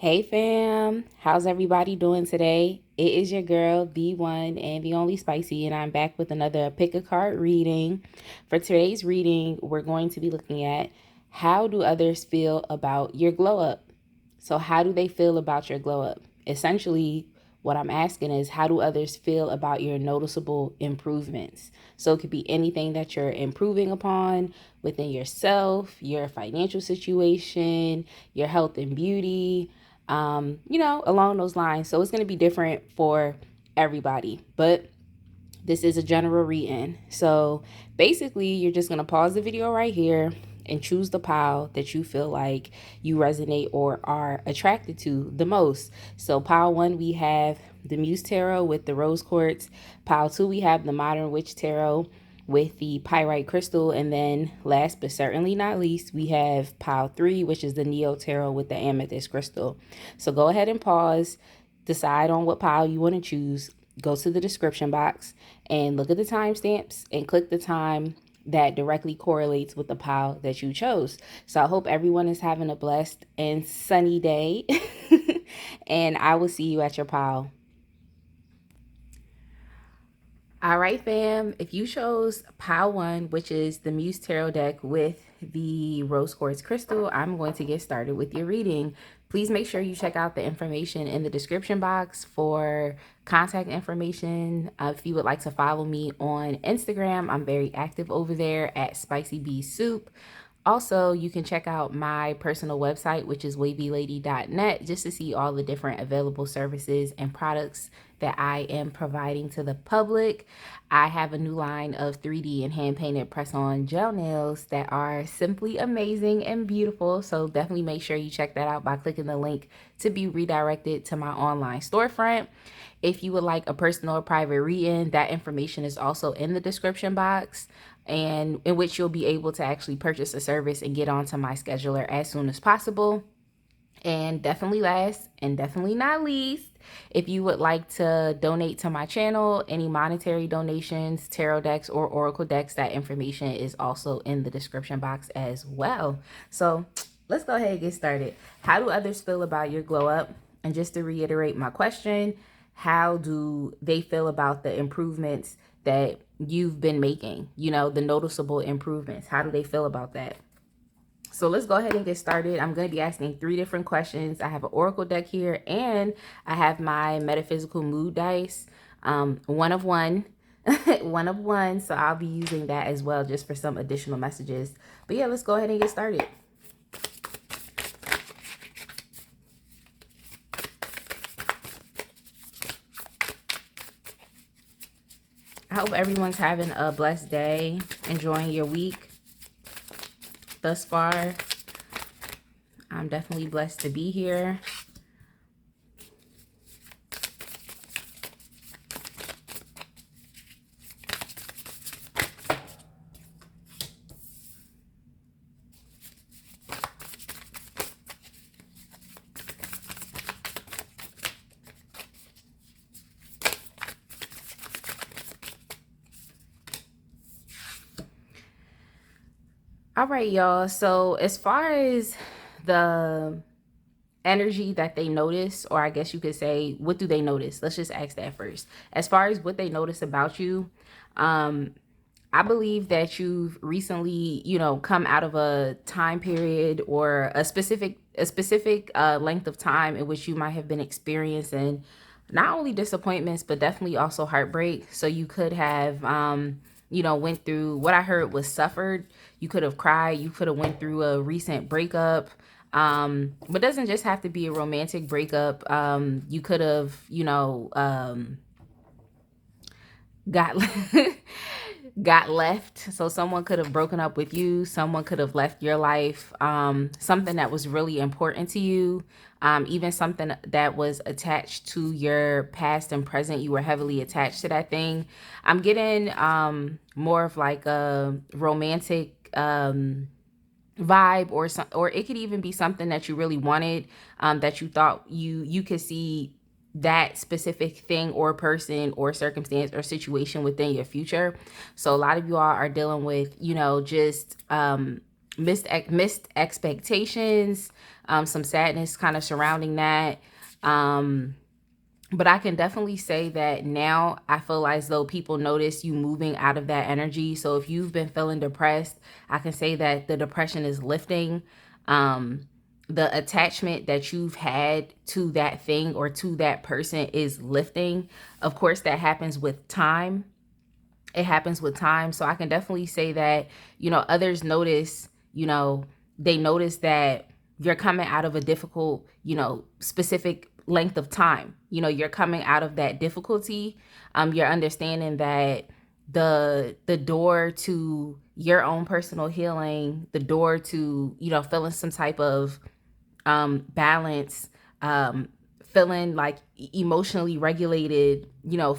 Hey fam, how's everybody doing today? It is your girl, the one and the only Spicy, and I'm back with another pick a card reading. For today's reading, we're going to be looking at how do others feel about your glow up? So, how do they feel about your glow up? Essentially, what I'm asking is how do others feel about your noticeable improvements? So, it could be anything that you're improving upon within yourself, your financial situation, your health and beauty, along those lines. So it's going to be different for everybody, but this is a general reading. So basically, you're just going to pause the video right here and choose the pile that you feel like you resonate or are attracted to the most. So pile 1, we have the Muse Tarot with the rose quartz. Pile 2, we have the Modern Witch Tarot with the pyrite crystal. And then last but certainly not least, we have pile 3, which is the Neo Tarot with the amethyst crystal. So go ahead and pause, decide on what pile you want to choose, go to the description box and look at the timestamps and click the time that directly correlates with the pile that you chose. So I hope everyone is having a blessed and sunny day. And I will see you at your pile. All right, fam. If you chose pile 1, which is the Muse Tarot deck with the rose quartz crystal, I'm going to get started with your reading. Please make sure you check out the information in the description box for contact information. If you would like to follow me on Instagram, I'm very active over there at Spicy Bee Soup. Also, you can check out my personal website, which is wavylady.net, just to see all the different available services and products that I am providing to the public. I have a new line of 3D and hand-painted press-on gel nails that are simply amazing and beautiful. So definitely make sure you check that out by clicking the link to be redirected to my online storefront. If you would like a personal or private reading, that information is also in the description box, and in which you'll be able to actually purchase a service and get onto my scheduler as soon as possible. And definitely last and definitely not least, if you would like to donate to my channel, any monetary donations, tarot decks, or oracle decks, that information is also in the description box as well. So let's go ahead and get started. How do others feel about your glow up? And just to reiterate my question, how do they feel about the improvements that you've been making? The noticeable improvements. How do they feel about that? So let's go ahead and get started. I'm going to be asking 3 different questions. I have an oracle deck here, and I have my metaphysical mood dice, one of one, one of one. So I'll be using that as well, just for some additional messages. But yeah, let's go ahead and get started. I hope everyone's having a blessed day, enjoying your week thus far. I'm definitely blessed to be here. All right, y'all. So as far as the energy that they notice, or I guess you could say, what do they notice? Let's just ask that first. As far as what they notice about you, I believe that you've recently, come out of a time period or a specific length of time in which you might have been experiencing not only disappointments, but definitely also heartbreak. So you could have, went through, what I heard was suffered. You could have cried. You could have went through a recent breakup. But it doesn't just have to be a romantic breakup. You could have, got got left. So someone could have broken up with you. Someone could have left your life. Something that was really important to you. Even something that was attached to your past and present. You were heavily attached to that thing. I'm getting more of like a romantic vibe, or it could even be something that you really wanted, that you thought you could see that specific thing or person or circumstance or situation within your future. So a lot of you all are dealing with, just missed expectations, some sadness kind of surrounding that. But I can definitely say that now I feel as though people notice you moving out of that energy. So if you've been feeling depressed, I can say that the depression is lifting. The attachment that you've had to that thing or to that person is lifting. Of course, that happens with time. It happens with time. So I can definitely say that, others notice, they notice that you're coming out of a difficult, specific length of time. You're coming out of that difficulty. You're understanding that the door to your own personal healing, the door to, feeling some type of balance, feeling like emotionally regulated,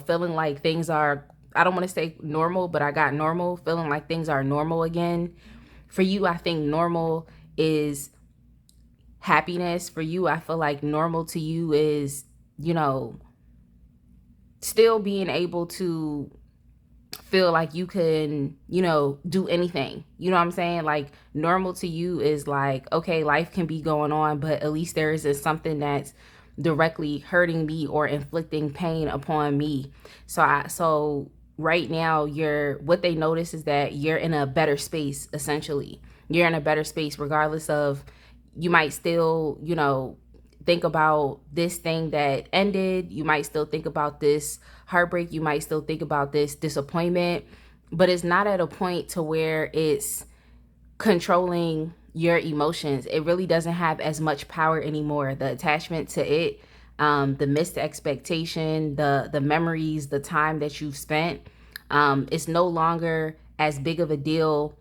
feeling like things are, I don't want to say normal, but I got normal, feeling like things are normal again. For you, I think normal is happiness. For you, I feel like normal to you is, still being able to feel like you can, do anything. You know what I'm saying? Like normal to you is like, okay, life can be going on, but at least there isn't something that's directly hurting me or inflicting pain upon me. So right now what they notice is that you're in a better space. Essentially, you're in a better space regardless of, you might still, think about this thing that ended. You might still think about this heartbreak. You might still think about this disappointment, but it's not at a point to where it's controlling your emotions. It really doesn't have as much power anymore. The attachment to it, the missed expectation, the memories, the time that you've spent, it's no longer as big of a deal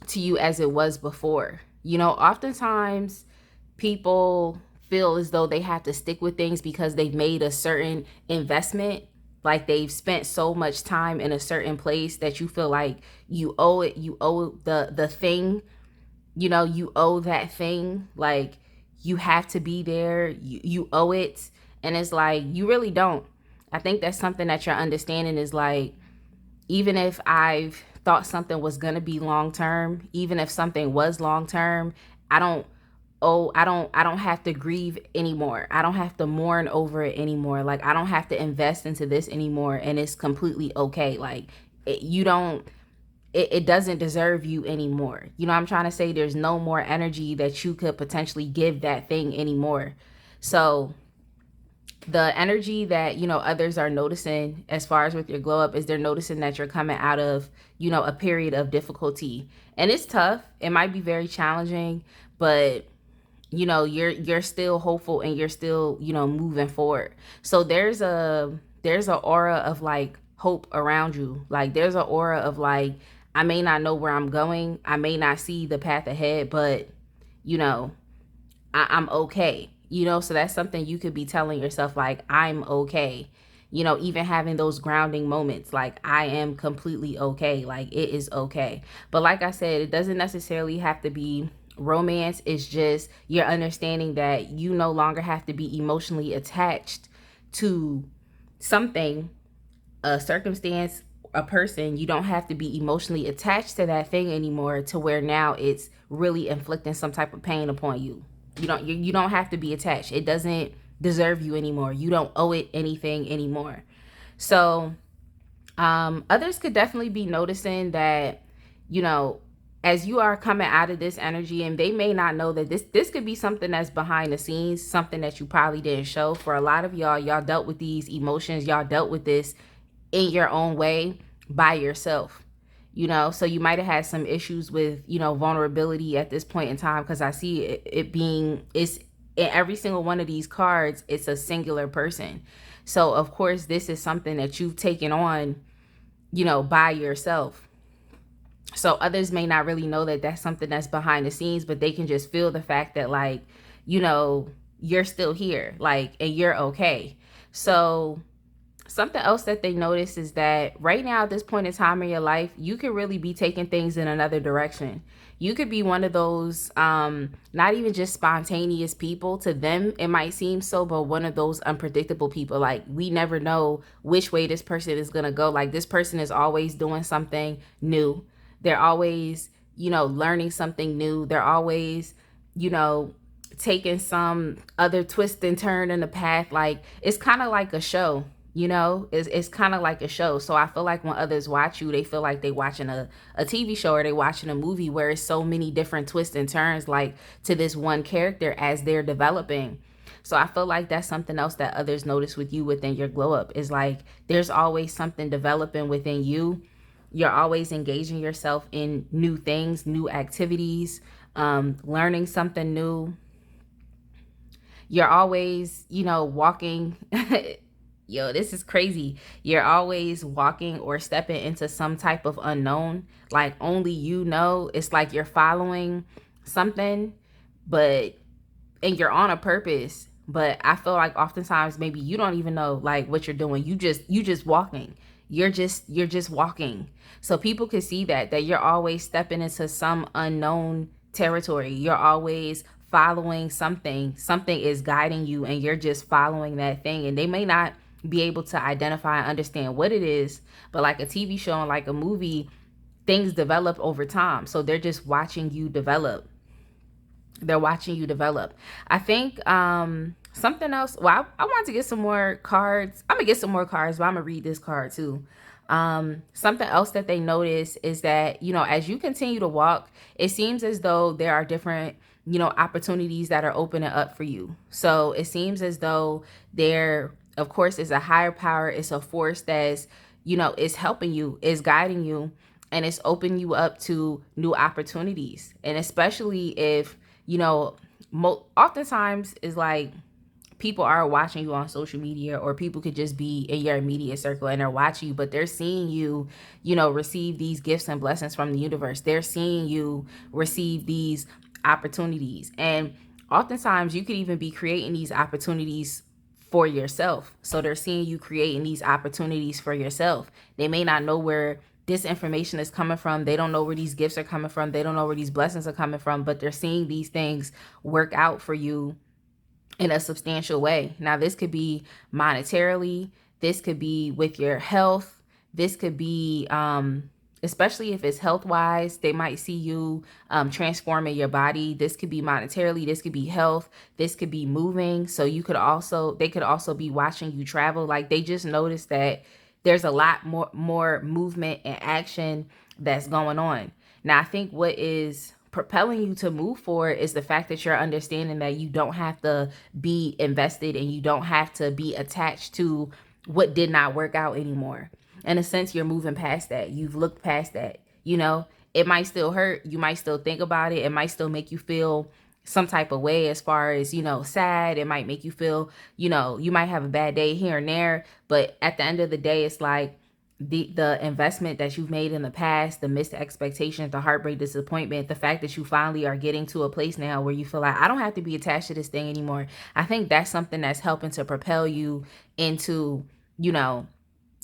to you as it was before. Oftentimes people feel as though they have to stick with things because they've made a certain investment, like they've spent so much time in a certain place that you feel like you owe it. You owe the thing, you owe that thing. Like you have to be there. You owe it. And it's like, you really don't. I think that's something that you're understanding is like, even if I've thought something was going to be long term, even if something was long term, I don't have to grieve anymore. I don't have to mourn over it anymore. Like I don't have to invest into this anymore, and it's completely okay. Like it doesn't deserve you anymore. I'm trying to say, there's no more energy that you could potentially give that thing anymore. So the energy that, others are noticing as far as with your glow up is they're noticing that you're coming out of, a period of difficulty. And it's tough. It might be very challenging, but you're still hopeful and you're still, moving forward. So there's a aura of like hope around you. Like there's an aura of like, I may not know where I'm going. I may not see the path ahead, but I'm okay. So that's something you could be telling yourself, like, I'm okay. Even having those grounding moments, like, I am completely okay. Like, it is okay. But like I said, it doesn't necessarily have to be romance. It's just you're understanding that you no longer have to be emotionally attached to something, a circumstance, a person. You don't have to be emotionally attached to that thing anymore, to where now it's really inflicting some type of pain upon you. You don't have to be attached. It doesn't deserve you anymore. You don't owe it anything anymore. So others could definitely be noticing that, as you are coming out of this energy, and they may not know that this could be something that's behind the scenes, something that you probably didn't show. For a lot of y'all dealt with these emotions, y'all dealt with this in your own way by yourself. So you might have had some issues with, vulnerability at this point in time, because I see it being, it's in every single one of these cards, it's a singular person. So of course, this is something that you've taken on, by yourself. So others may not really know that that's something that's behind the scenes, but they can just feel the fact that, like, you're still here, like, and you're okay. So something else that they notice is that right now, at this point in time in your life, you could really be taking things in another direction. You could be one of those, not even just spontaneous people. To them, it might seem so, but one of those unpredictable people. Like, we never know which way this person is going to go. Like, this person is always doing something new. They're always, learning something new. They're always, you know, taking some other twist and turn in the path. Like, it's kind of like a show. It's kind of like a show. So I feel like when others watch you, they feel like they watching a TV show, or they watching a movie where it's so many different twists and turns, like, to this one character as they're developing. So I feel like that's something else that others notice with you within your glow up, is like there's always something developing within you. You're always engaging yourself in new things, new activities, learning something new. You're always, walking. Yo, this is crazy. You're always walking or stepping into some type of unknown. Like, only you know. It's like you're following something, but and you're on a purpose. But I feel like oftentimes maybe you don't even know like what you're doing. You just walking. You're just walking. So people can see that you're always stepping into some unknown territory. You're always following something. Something is guiding you, and you're just following that thing. And they may not be able to identify and understand what it is, but like a TV show and like a movie, things develop over time. So they're just watching you develop. They're watching you develop. I think something else. Well, I want to get some more cards. I'm gonna get some more cards, but I'm gonna read this card too. Something else that they notice is that, as you continue to walk, it seems as though there are different, opportunities that are opening up for you. So it seems as though there, of course, is a higher power. It's a force that's, is helping you, is guiding you, and it's opening you up to new opportunities. And especially if, oftentimes is like people are watching you on social media, or people could just be in your immediate circle and they're watching you, but they're seeing you, receive these gifts and blessings from the universe. They're seeing you receive these opportunities. And oftentimes you could even be creating these opportunities for yourself. So they're seeing you creating these opportunities for yourself. They may not know where this information is coming from. They don't know where these gifts are coming from. They don't know where these blessings are coming from, but they're seeing these things work out for you in a substantial way. Now, this could be monetarily. This could be with your health. This could be, especially if it's health wise, they might see you transforming your body. This could be monetarily. This could be health. This could be moving. So they could also be watching you travel. Like, they just notice that there's a lot more movement and action that's going on. Now, I think what is propelling you to move forward is the fact that you're understanding that you don't have to be invested, and you don't have to be attached to what did not work out anymore. In a sense, you're moving past that. You've looked past that. It might still hurt. You might still think about it. It might still make you feel some type of way, as far as, sad. It might make you feel, you might have a bad day here and there. But at the end of the day, it's like the investment that you've made in the past, the missed expectations, the heartbreak, disappointment, the fact that you finally are getting to a place now where you feel like, I don't have to be attached to this thing anymore. I think that's something that's helping to propel you into,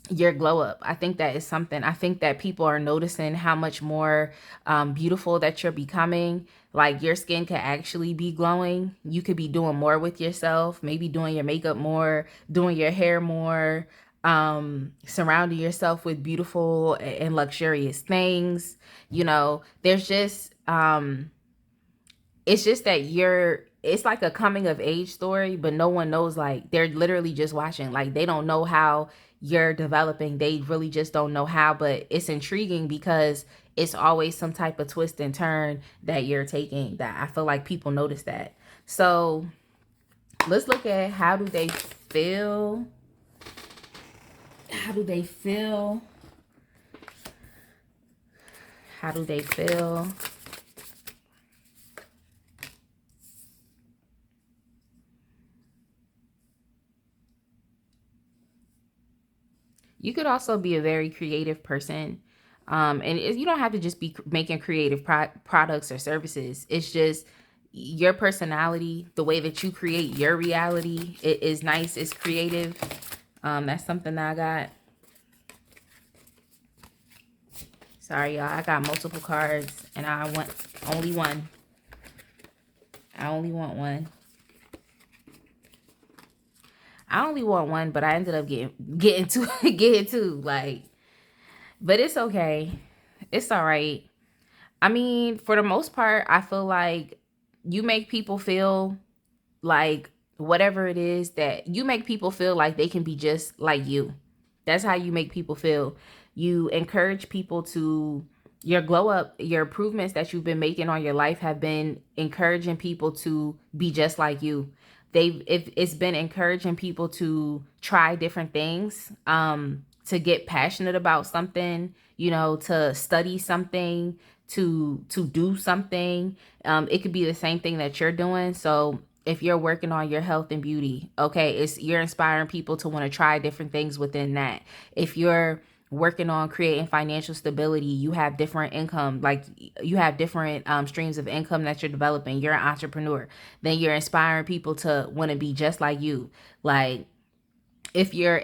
your glow up. I think that is something. I think that people are noticing how much more beautiful that you're becoming. Like, your skin could actually be glowing. You could be doing more with yourself, maybe doing your makeup more, doing your hair more, surrounding yourself with beautiful and luxurious things. There's just it's just that it's like a coming of age story, but no one knows. Like, they're literally just watching. Like, they don't know how you're developing. They really just don't know how, but it's intriguing because it's always some type of twist and turn that you're taking, that I feel like people notice that. So let's look at, how do they feel? How do they feel? How do they feel? You could also be a very creative person. And you don't have to just be making creative products or services. It's just your personality, the way that you create your reality. It is nice. It's creative. That's something that I got. Sorry, y'all. I got multiple cards, and I want only one. I only want one. I only want one, but I ended up getting two. Like, but it's okay. It's all right. I mean, for the most part, I feel like you make people feel like whatever it is that you make people feel like they can be just like you. That's how you make people feel. You encourage people to your glow up, your improvements that you've been making on your life have been encouraging people to be just like you. If it's been encouraging people to try different things, to get passionate about something, to study something, to do something. It could be the same thing that you're doing. So if you're working on your health and beauty, okay, it's you're inspiring people to want to try different things within that. If you're working on creating financial stability, you have different income, like you have different streams of income that you're developing. You're an entrepreneur, then you're inspiring people to want to be just like you. Like, if you're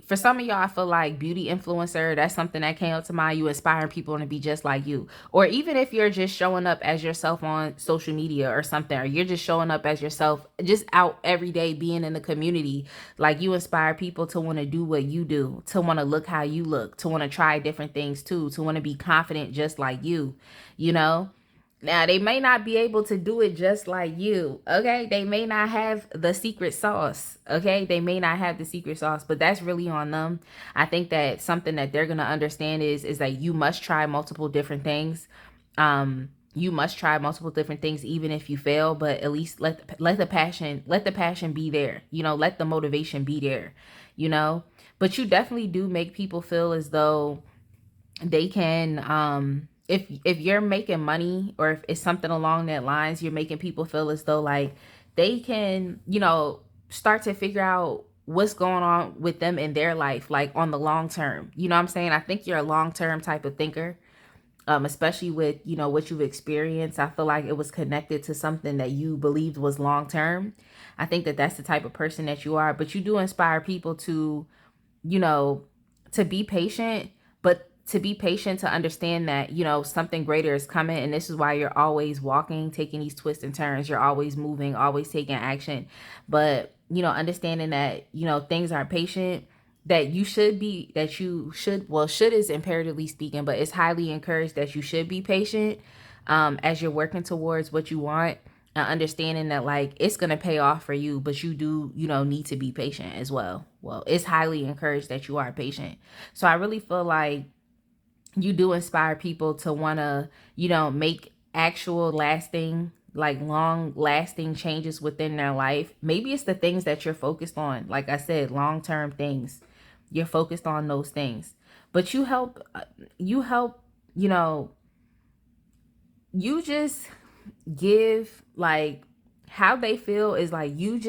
for some of y'all, I feel like beauty influencer, that's something that came up to mind. You inspiring people to be just like you. Or even if you're just showing up as yourself on social media or something, or you're just showing up as yourself, just out every day being in the community, like you inspire people to want to do what you do, to want to look how you look, to want to try different things too, to want to be confident just like you, you know? Now, they may not be able to do it just like you, okay? They may not have the secret sauce, okay? They may not have the secret sauce, but that's really on them. I think that something that they're going to understand is that you must try multiple different things. You must try multiple different things even if you fail, but at least let the passion be there. Let the motivation be there, you know? But you definitely do make people feel as though they can if you're making money, or if it's something along that lines, you're making people feel as though like they can start to figure out what's going on with them in their life, like on the long term. You know what I'm saying? I think you're a long term type of thinker, especially with what you've experienced. I feel like it was connected to something that you believed was long term. I think that that's the type of person that you are. But you do inspire people to you know, to be patient, but to be patient, to understand that, something greater is coming. And this is why you're always walking, taking these twists and turns. You're always moving, always taking action. But, understanding that, things are patient, that should is imperatively speaking, but it's highly encouraged that you should be patient as you're working towards what you want, understanding that like it's gonna pay off for you, but you do need to be patient as well. Well, it's highly encouraged that you are patient. So I really feel like you do inspire people to want to make actual lasting, like long lasting changes within their life. Maybe it's the things that you're focused on, like I said, long term things. You're focused on those things, but you help you know you just give, like, how they feel is like you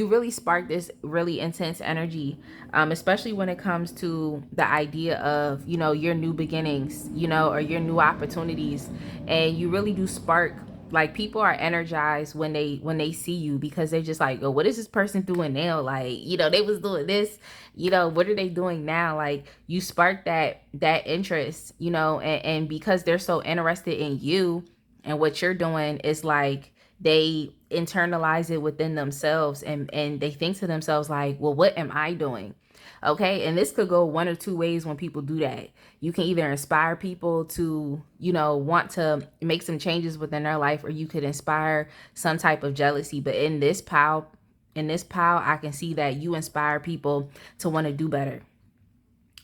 really spark this really intense energy, especially when it comes to the idea of your new beginnings, or your new opportunities. And you really do spark, like, people are energized when they see you, because they're just like, oh, what is this person doing now? Like, they was doing this, what are they doing now? Like, you spark that interest, and because they're so interested in you and what you're doing, is like they internalize it within themselves, and they think to themselves like, well, what am I doing? Okay. And this could go one or two ways when people do that. You can either inspire people to want to make some changes within their life, or you could inspire some type of jealousy. But in this pile, I can see that you inspire people to want to do better.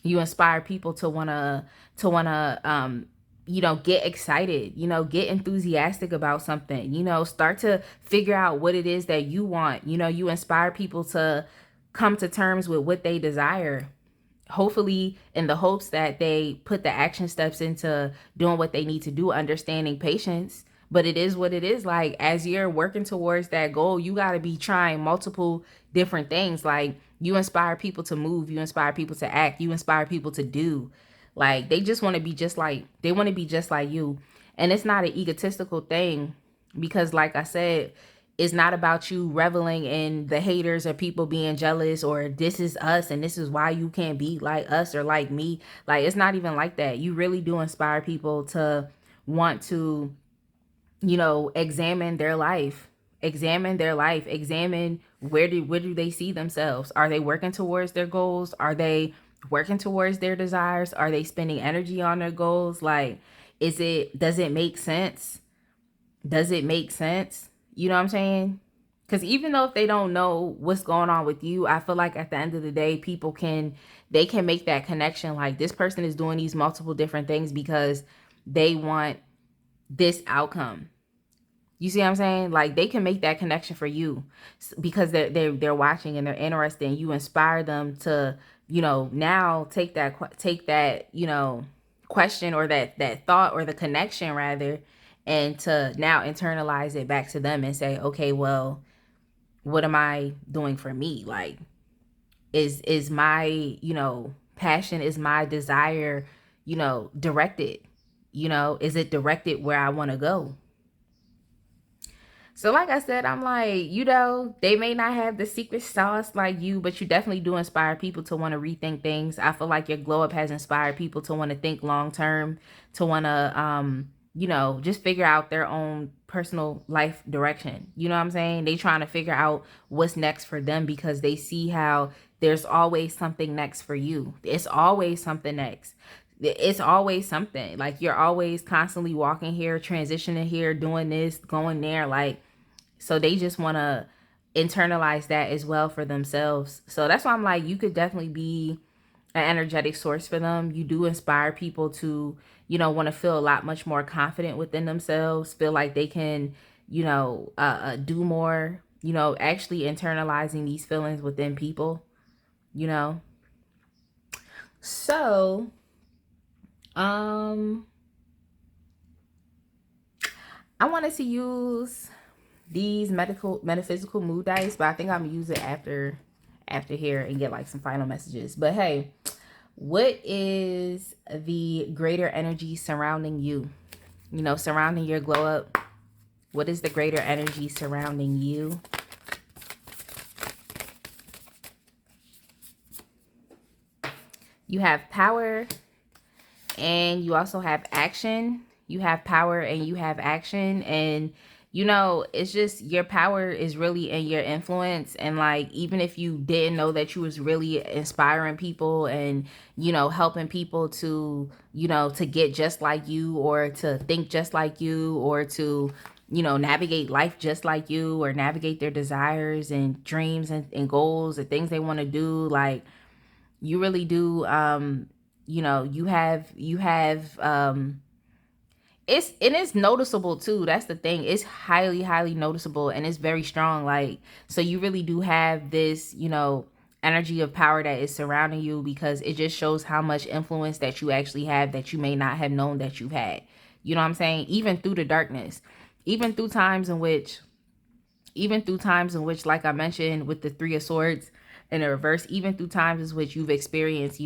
You inspire people to wanna get excited, get enthusiastic about something, start to figure out what it is that you want. You inspire people to come to terms with what they desire, hopefully in the hopes that they put the action steps into doing what they need to do, understanding patience. But it is what it is. Like, as you're working towards that goal, you got to be trying multiple different things. Like, you inspire people to move, you inspire people to act, you inspire people to do. Like, they just want to be just like, they want to be just like you. And it's not an egotistical thing, because like I said, it's not about you reveling in the haters or people being jealous, or this is us and this is why you can't be like us or like me. Like, it's not even like that. You really do inspire people to want to examine their life, examine where do they see themselves. Are they working towards their goals? Are they working towards their desires? Are they spending energy on their goals? Like, does it make sense? Does it make sense? You know what I'm saying? Because even though if they don't know what's going on with you, I feel like at the end of the day, they can make that connection. Like, this person is doing these multiple different things because they want this outcome. You see what I'm saying? Like, they can make that connection for you because they're watching and they're interested, and you inspire them to, now take that, question, or that thought, or the connection rather, and to now internalize it back to them and say, okay, well, what am I doing for me? Like, is my, passion, is my desire, directed? Is it directed where I want to go? So like I said, I'm like, they may not have the secret sauce like you, but you definitely do inspire people to want to rethink things. I feel like your glow up has inspired people to want to think long term, to want to, just figure out their own personal life direction. You know what I'm saying? They trying to figure out what's next for them because they see how there's always something next for you. It's always something next. It's always something. Like, you're always constantly walking here, transitioning here, doing this, going there. Like, so they just want to internalize that as well for themselves. So that's why I'm like, you could definitely be an energetic source for them. You do inspire people to, want to feel a lot much more confident within themselves, feel like they can, do more, actually internalizing these feelings within people, So, I wanted to use these metaphysical mood dice, but I think I'm gonna use it after here and get like some final messages. But hey, what is the greater energy surrounding you? Surrounding your glow up. What is the greater energy surrounding you? You have power, and you also have action. You have power and you have action, and it's just your power is really in your influence. And like, even if you didn't know that you was really inspiring people and, helping people to, to get just like you, or to think just like you, or to, navigate life just like you, or navigate their desires and dreams and goals and things they want to do. Like, you really do, you have, it's noticeable too. That's the thing. It's highly noticeable, and it's very strong. Like, so you really do have this, energy of power that is surrounding you, because it just shows how much influence that you actually have that you may not have known that you've had. You know what I'm saying? Even through the darkness, even through times in which, like I mentioned with the Three of Swords in the reverse, even through times in which you've experienced,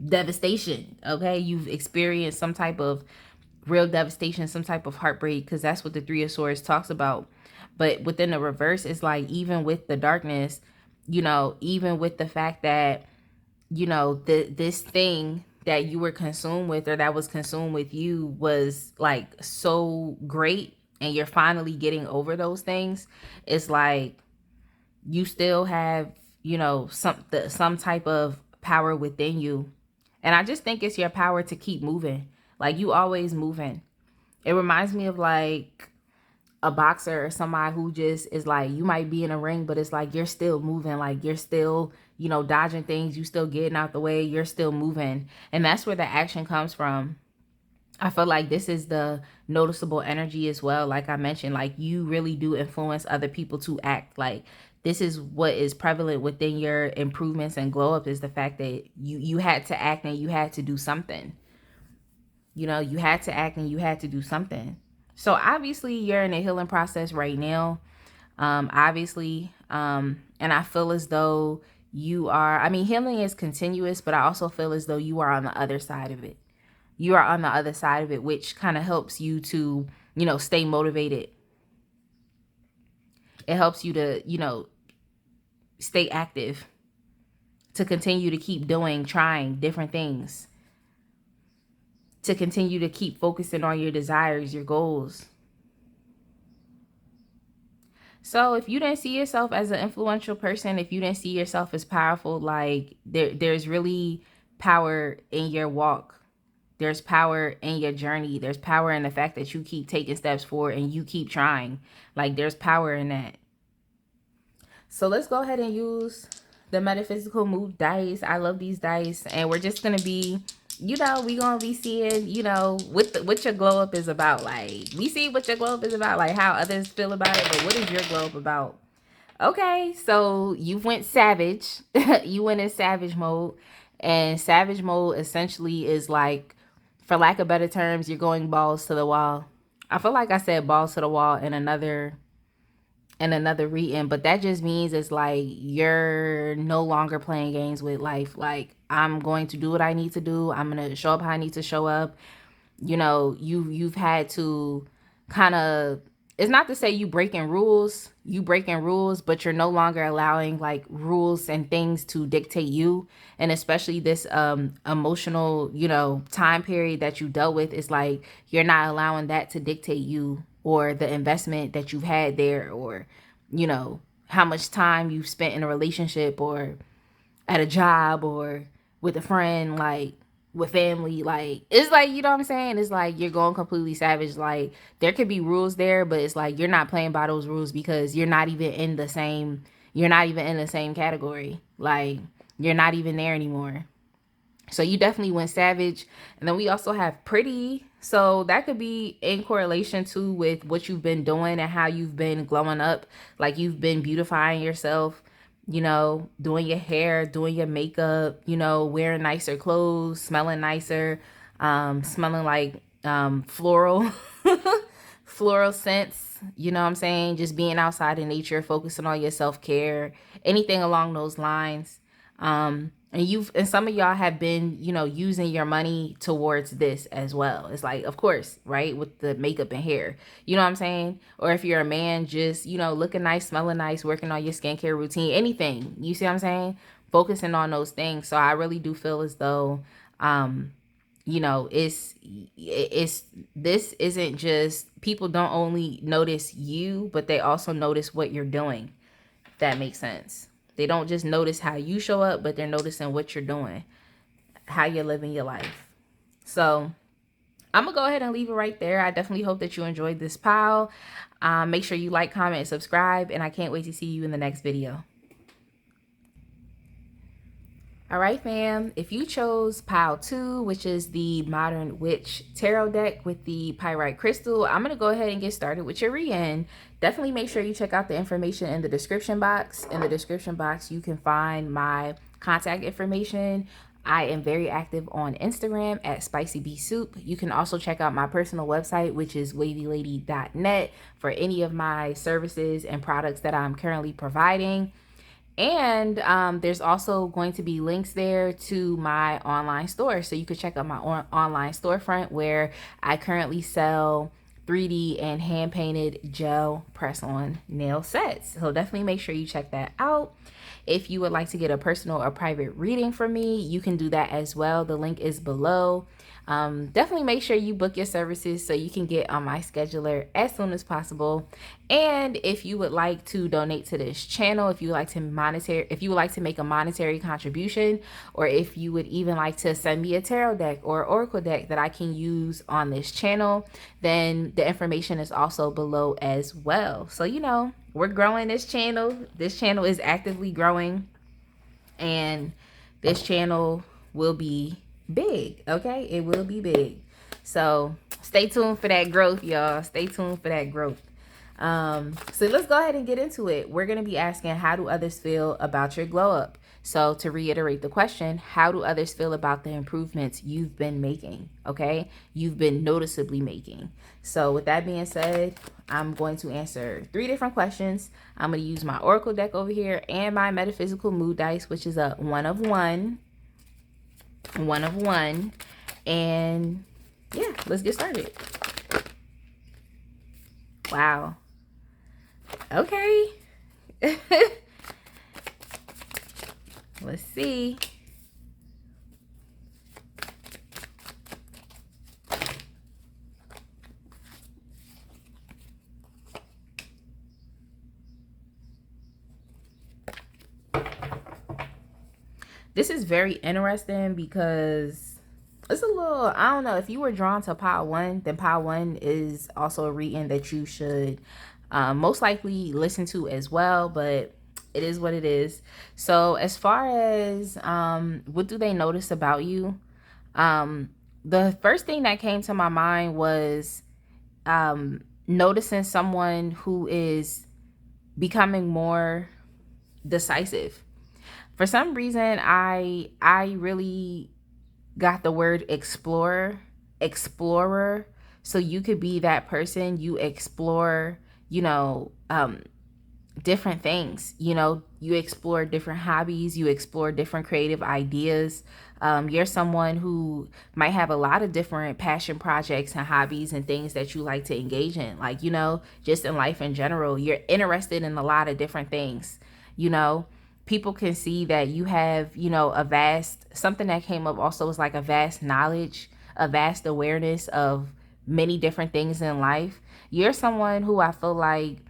devastation. Okay. You've experienced some type of real devastation, some type of heartbreak, because that's what the Three of Swords talks about. But within the reverse, it's like, even with the darkness, even with the fact that, this thing that you were consumed with, or that was consumed with you, was like so great, and you're finally getting over those things. It's like, you still have, some type of power within you. And I just think it's your power to keep moving. Like, you always moving. It reminds me of like a boxer or somebody who just is like, you might be in a ring, but it's like you're still moving. Like, you're still, dodging things. You still getting out the way. You're still moving. And that's where the action comes from. I feel like this is the noticeable energy as well. Like I mentioned, like, you really do influence other people to act. Like, this is what is prevalent within your improvements and glow up, is the fact that you had to act and you had to do something. You had to act and you had to do something. So obviously you're in a healing process right now. Obviously. And I feel as though you are, healing is continuous, but I also feel as though you are on the other side of it. You are on the other side of it, which kind of helps you to, stay motivated. It helps you to, stay active, to continue to keep trying different things, to continue to keep focusing on your desires, your goals. So if you didn't see yourself as an influential person, if you didn't see yourself as powerful, like, there's really power in your walk. there's power in your journey. There's power in the fact that you keep taking steps forward and you keep trying. Like, there's power in that. So let's go ahead and use the metaphysical mood dice. I love these dice, and we're just gonna be, we gonna be seeing, what your glow up is about. Like, we see what your glow up is about, like how others feel about it, but what is your glow up about? Okay, so you went savage. You went in savage mode, and savage mode essentially is like, for lack of better terms, you're going balls to the wall. I feel like I said balls to the wall in another reading, but that just means it's like you're no longer playing games with life. Like, I'm going to do what I need to do. I'm gonna show up how I need to show up. You've had to kind of, it's not to say you breaking rules, but you're no longer allowing like rules and things to dictate you. And especially this emotional, time period that you dealt with, is like you're not allowing that to dictate you, or the investment that you've had there, or how much time you've spent in a relationship, or at a job, or with a friend, like with family. Like, it's like, you know what I'm saying? It's like you're going completely savage. Like, there could be rules there, but it's like you're not playing by those rules because you're not even in the same category. Like, you're not even there anymore. So you definitely went savage. And then we also have pretty. So that could be in correlation too with what you've been doing and how you've been glowing up. Like, you've been beautifying yourself, doing your hair, doing your makeup, wearing nicer clothes, smelling nicer, smelling like floral, floral scents, you know what I'm saying? Just being outside in nature, focusing on your self-care, anything along those lines. And some of y'all have been, using your money towards this as well. It's like, of course, right? With the makeup and hair, you know what I'm saying? Or if you're a man, just, looking nice, smelling nice, working on your skincare routine, anything, you see what I'm saying? Focusing on those things. So I really do feel as though, this isn't just, people don't only notice you, but they also notice what you're doing. If that makes sense. They don't just notice how you show up, but they're noticing what you're doing, how you're living your life. So I'm going to go ahead and leave it right there. I definitely hope that you enjoyed this pile. Make sure you like, comment, and subscribe, and I can't wait to see you in the next video. All right, fam. If you chose pile 2, which is the Modern Witch Tarot deck with the pyrite crystal, I'm going to go ahead and get started with your reading. Definitely make sure you check out the information in the description box. In the description box, you can find my contact information. I am very active on Instagram at SpicyBeeSoup. You can also check out my personal website, which is WavyLady.net, for any of my services and products that I'm currently providing. And there's also going to be links there to my online store. So you can check out my online storefront, where I currently sell 3D and hand painted gel press on nail sets. So definitely make sure you check that out. If you would like to get a personal or private reading from me, you can do that as well. The link is below. Definitely make sure you book your services so you can get on my scheduler as soon as possible. And if you would like to donate to this channel, if you would like to make a monetary contribution, or if you would even like to send me a tarot deck or oracle deck that I can use on this channel, then the information is also below as well. So, we're growing this channel. This channel is actively growing, and this channel will be big. Okay, it will be big. So stay tuned for that growth, y'all. Stay tuned for that growth. So let's go ahead and get into it. We're going to be asking, how do others feel about your glow up? So to reiterate the question, how do others feel about the improvements you've been making? Okay, you've been noticeably making. So with that being said, I'm going to answer 3 different questions. I'm going to use my oracle deck over here and my metaphysical mood dice, which is a 1 of 1. And yeah, let's get started. Wow. Okay. Let's see. This is very interesting because it's a little, I don't know, if you were drawn to pile one, then pile one is also a reading that you should most likely listen to as well, but it is what it is. So as far as what do they notice about you, the first thing that came to my mind was noticing someone who is becoming more decisive. For some reason, I really got the word explorer. So you could be that person. You explore, different things. You explore different hobbies, you explore different creative ideas. You're someone who might have a lot of different passion projects and hobbies and things that you like to engage in, like, just in life in general. You're interested in a lot of different things. you know People can see that you have, a vast, something that came up also was like a vast knowledge, a vast awareness of many different things in life. You're someone who I feel like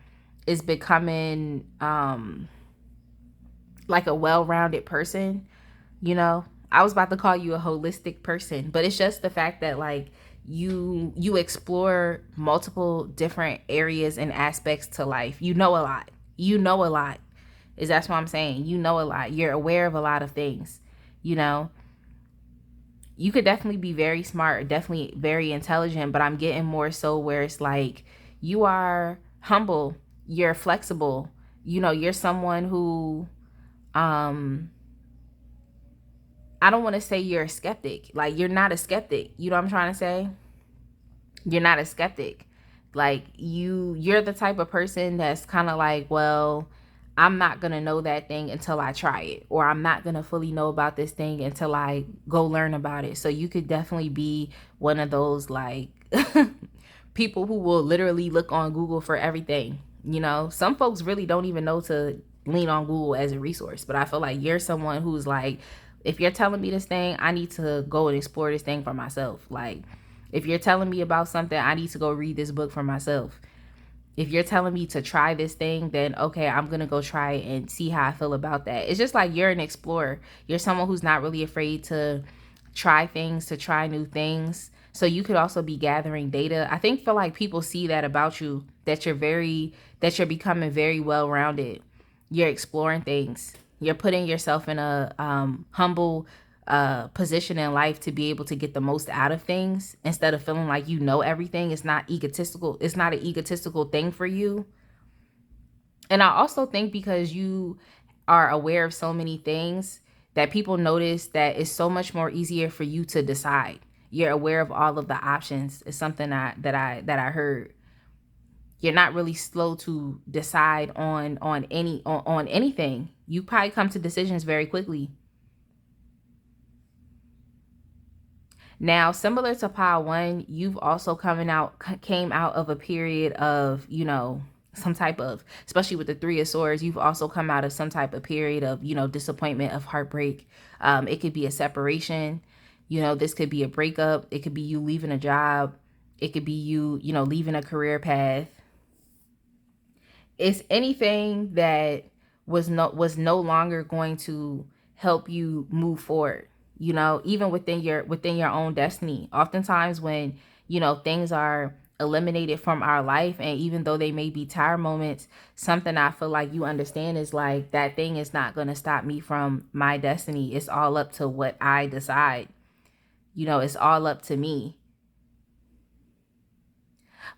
is becoming like a well-rounded person. I was about to call you a holistic person, but it's just the fact that, like, you explore multiple different areas and aspects to life. You know a lot. Is That's what I'm saying. You know a lot. You're aware of a lot of things. you know you could definitely be very smart, definitely very intelligent, but I'm getting more so where it's like you are humble, you're flexible. You're someone who, um I don't want to say you're a skeptic. Like, you're not a skeptic. You know what I'm trying to say? You're not a skeptic. Like, you're the type of person that's kind of like, well, I'm not going to know that thing until I try it, or I'm not going to fully know about this thing until I go learn about it. So you could definitely be one of those, like, people who will literally look on Google for everything. Some folks really don't even know to lean on Google as a resource, but I feel like you're someone who's like, if you're telling me this thing, I need to go and explore this thing for myself. Like, if you're telling me about something, I need to go read this book for myself. If you're telling me to try this thing, then okay, I'm going to go try it and see how I feel about that. It's just like you're an explorer. You're someone who's not really afraid to try things, to try new things. So you could also be gathering data. I think, feel like people see that about you, that you're becoming very well-rounded. You're exploring things. You're putting yourself in a humble position in life to be able to get the most out of things, instead of feeling like you know everything. It's not egotistical. It's not an egotistical thing for you. And I also think because you are aware of so many things, that people notice that it's so much more easier for you to decide. You're aware of all of the options. It's something that I heard. You're not really slow to decide on anything. You probably come to decisions very quickly. Now, similar to pile one, you've also came out of a period of, some type of, especially with the Three of Swords, you've also come out of some type of period of, disappointment, of heartbreak. It could be a separation. This could be a breakup. It could be you leaving a job. It could be you, leaving a career path. It's anything that was no longer going to help you move forward. Even within your own destiny. Oftentimes when things are eliminated from our life, and even though they may be tire moments, something I feel like you understand is like, that thing is not going to stop me from my destiny. It's all up to what I decide. It's all up to me.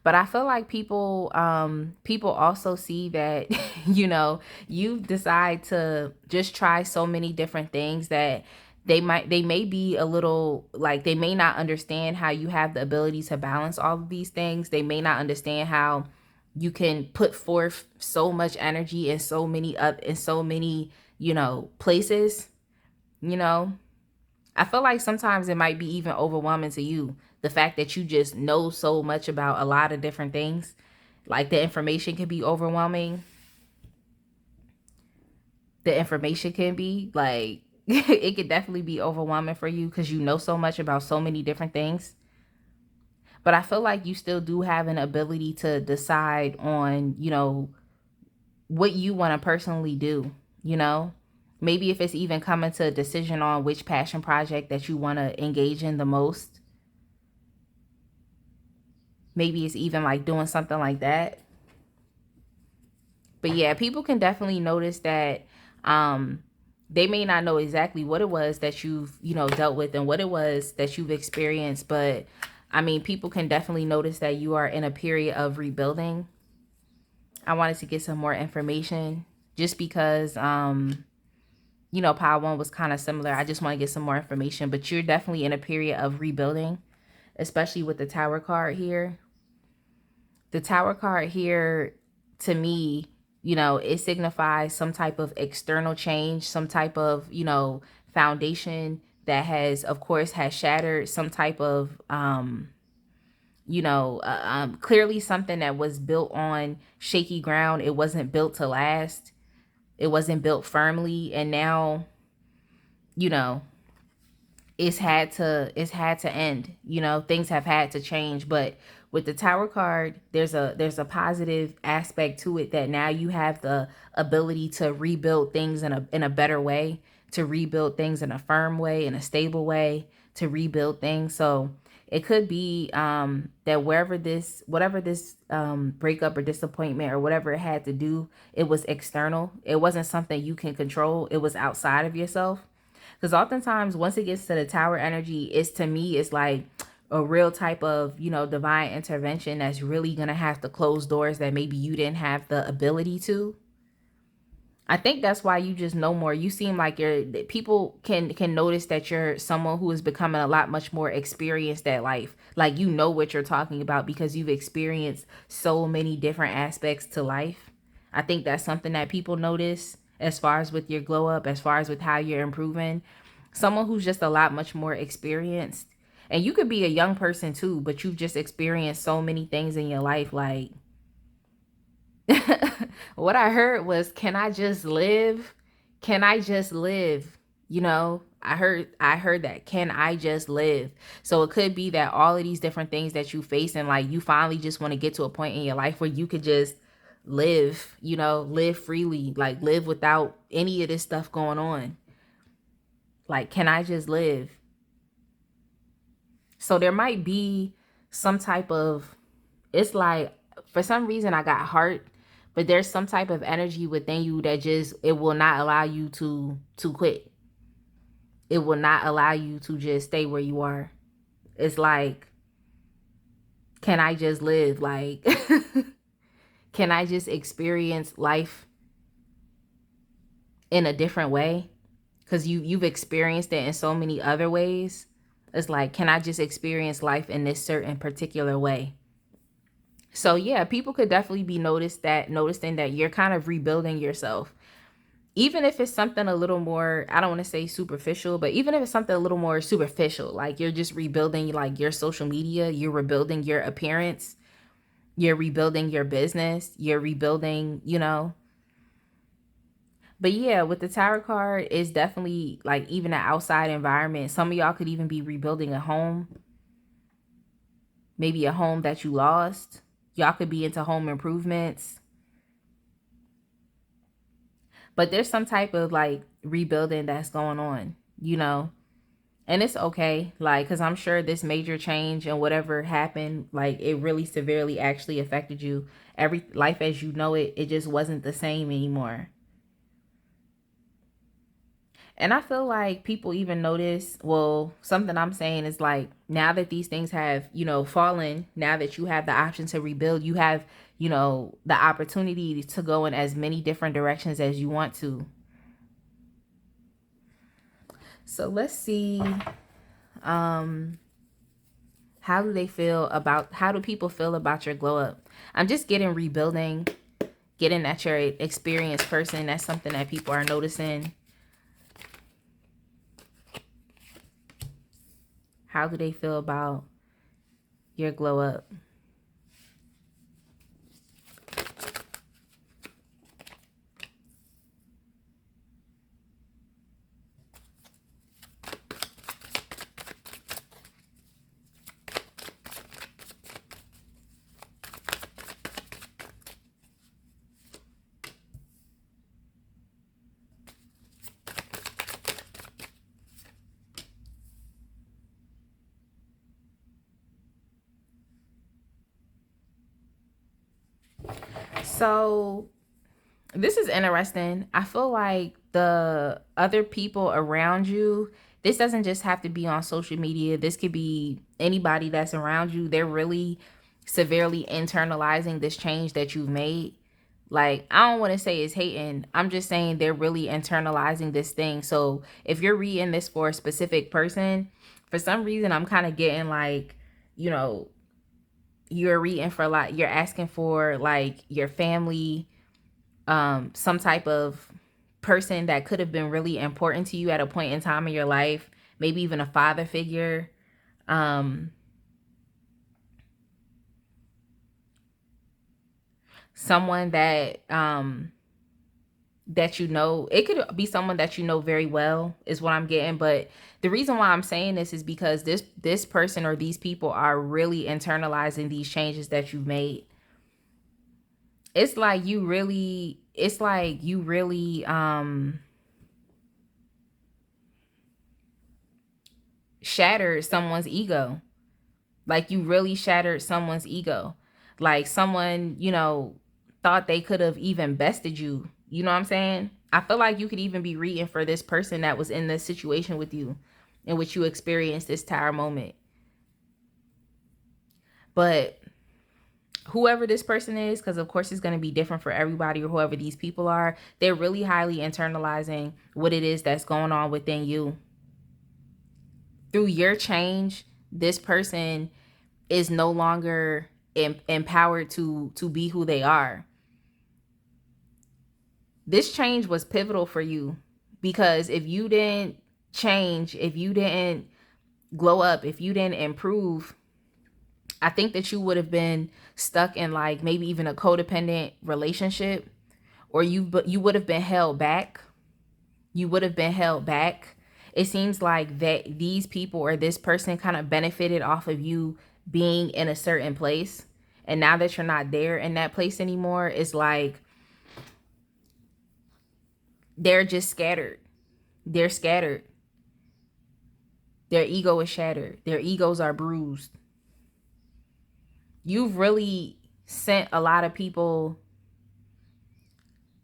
But I feel like people also see that you decide to just try so many different things, that they may be a little, like, they may not understand how you have the ability to balance all of these things. They may not understand how you can put forth so much energy in so many places. you know I feel like sometimes it might be even overwhelming to you, the fact that you just know so much about a lot of different things. Like, the information can be overwhelming. The information can be like, it could definitely be overwhelming for you because you know so much about so many different things. But I feel like you still do have an ability to decide on, what you want to personally do, you know? Maybe if it's even coming to a decision on which passion project that you want to engage in the most. Maybe it's even like doing something like that. But yeah, people can definitely notice that they may not know exactly what it was that you've, dealt with and what it was that you've experienced. But I mean, people can definitely notice that you are in a period of rebuilding. I wanted to get some more information just because, pile one was kind of similar. I just want to get some more information, but you're definitely in a period of rebuilding, especially with the Tower card here. The Tower card here, to me, it signifies some type of external change, some type of, foundation that has, of course, has shattered, some type of, clearly something that was built on shaky ground. It wasn't built to last. It wasn't built firmly. And now, you know, it's had to end. Things have had to change. But with the Tower card, there's a positive aspect to it, that now you have the ability to rebuild things in a better way, to rebuild things in a firm way, in a stable way, to rebuild things. So it could be that whatever this breakup or disappointment or whatever it had to do, it was external. It wasn't something you can control. It was outside of yourself. Because oftentimes, once it gets to the Tower energy, to me, it's like a real type of, divine intervention that's really going to have to close doors that maybe you didn't have the ability to. I think that's why you just know more. You seem like people can notice that you're someone who is becoming a lot much more experienced at life. Like, what you're talking about because you've experienced so many different aspects to life. I think that's something that people notice as far as with your glow up, as far as with how you're improving. Someone who's just a lot much more experienced. And you could be a young person too, but you've just experienced so many things in your life. Like, what I heard was, can I just live? Can I just live? I heard that. Can I just live? So it could be that all of these different things that you face, and like you finally just want to get to a point in your life where you could just live, live freely, like live without any of this stuff going on. Like, can I just live? So there might be some type of, it's like, for some reason I got heart, but there's some type of energy within you that just, it will not allow you to quit. It will not allow you to just stay where you are. It's like, can I just live? Like, can I just experience life in a different way? Because you've experienced it in so many other ways. It's like, can I just experience life in this certain particular way? So yeah, people could definitely be noticing that you're kind of rebuilding yourself. Even if it's something a little more, I don't want to say superficial, but even if it's something a little more superficial, like you're just rebuilding like your social media, you're rebuilding your appearance, you're rebuilding your business, you're rebuilding, But yeah, with the Tower card, it's definitely like even an outside environment. Some of y'all could even be rebuilding a home. Maybe a home that you lost. Y'all could be into home improvements. But there's some type of like rebuilding that's going on, And it's okay, like, because I'm sure this major change and whatever happened, like, it really severely actually affected you. Every life as you know it, it just wasn't the same anymore. And I feel like people even notice, well, something I'm saying is like, now that these things have, fallen, now that you have the option to rebuild, you have, the opportunity to go in as many different directions as you want to. So let's see, how do people feel about your glow up? I'm just getting rebuilding, getting that you're an experienced person. That's something that people are noticing. How do they feel about your glow up? So this is interesting. I feel like the other people around you, this doesn't just have to be on social media. This could be anybody that's around you. They're really severely internalizing this change that you've made. Like, I don't want to say it's hating. I'm just saying they're really internalizing this thing. So if you're reading this for a specific person, for some reason, I'm kind of getting like, you know, you're reading for like, you're asking for like your family, some type of person that could have been really important to you at a point in time in your life, maybe even a father figure, someone that you know. It could be someone that you know very well is what I'm getting. But the reason why I'm saying this is because this person or these people are really internalizing these changes that you've made. It's like you really shattered someone's ego. Like, you really shattered someone's ego. Like, someone, thought they could have even bested you. You know what I'm saying? I feel like you could even be reading for this person that was in this situation with you, in which you experienced this tower moment. But whoever this person is, because of course it's going to be different for everybody, or whoever these people are, they're really highly internalizing what it is that's going on within you. Through your change, this person is no longer empowered to be who they are. This change was pivotal for you, because if you didn't change, if you didn't glow up, if you didn't improve, I think that you would have been stuck in like maybe even a codependent relationship, or you would have been held back. You would have been held back. It seems like that these people or this person kind of benefited off of you being in a certain place. And now that you're not there in that place anymore, it's like they're just scattered. They're scattered. Their ego is shattered. Their egos are bruised. You've really sent a lot of people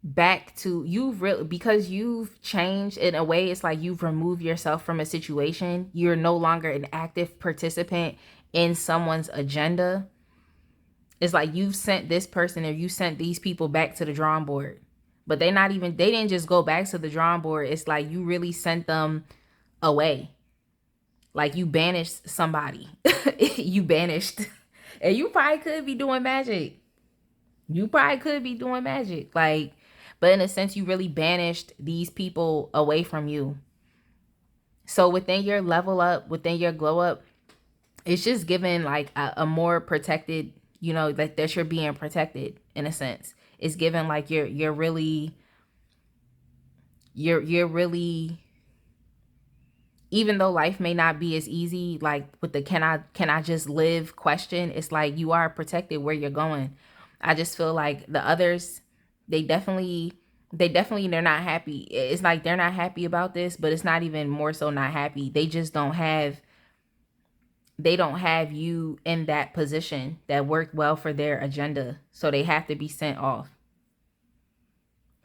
back to, because you've changed in a way. It's like you've removed yourself from a situation. You're no longer an active participant in someone's agenda. It's like you've sent this person, or you sent these people back to the drawing board. But they didn't just go back to the drawing board. It's like you really sent them away. Like you banished somebody. You banished. And you probably could be doing magic. You probably could be doing magic. Like, but in a sense, you really banished these people away from you. So within your level up, within your glow up, it's just given like a more protected, that you're being protected in a sense. It's given like you're really, even though life may not be as easy, like with the can I just live question, it's like you are protected where you're going. I just feel like the others, they're not happy. It's like they're not happy about this, but it's not even more so not happy. They just don't have you in that position that worked well for their agenda. So they have to be sent off.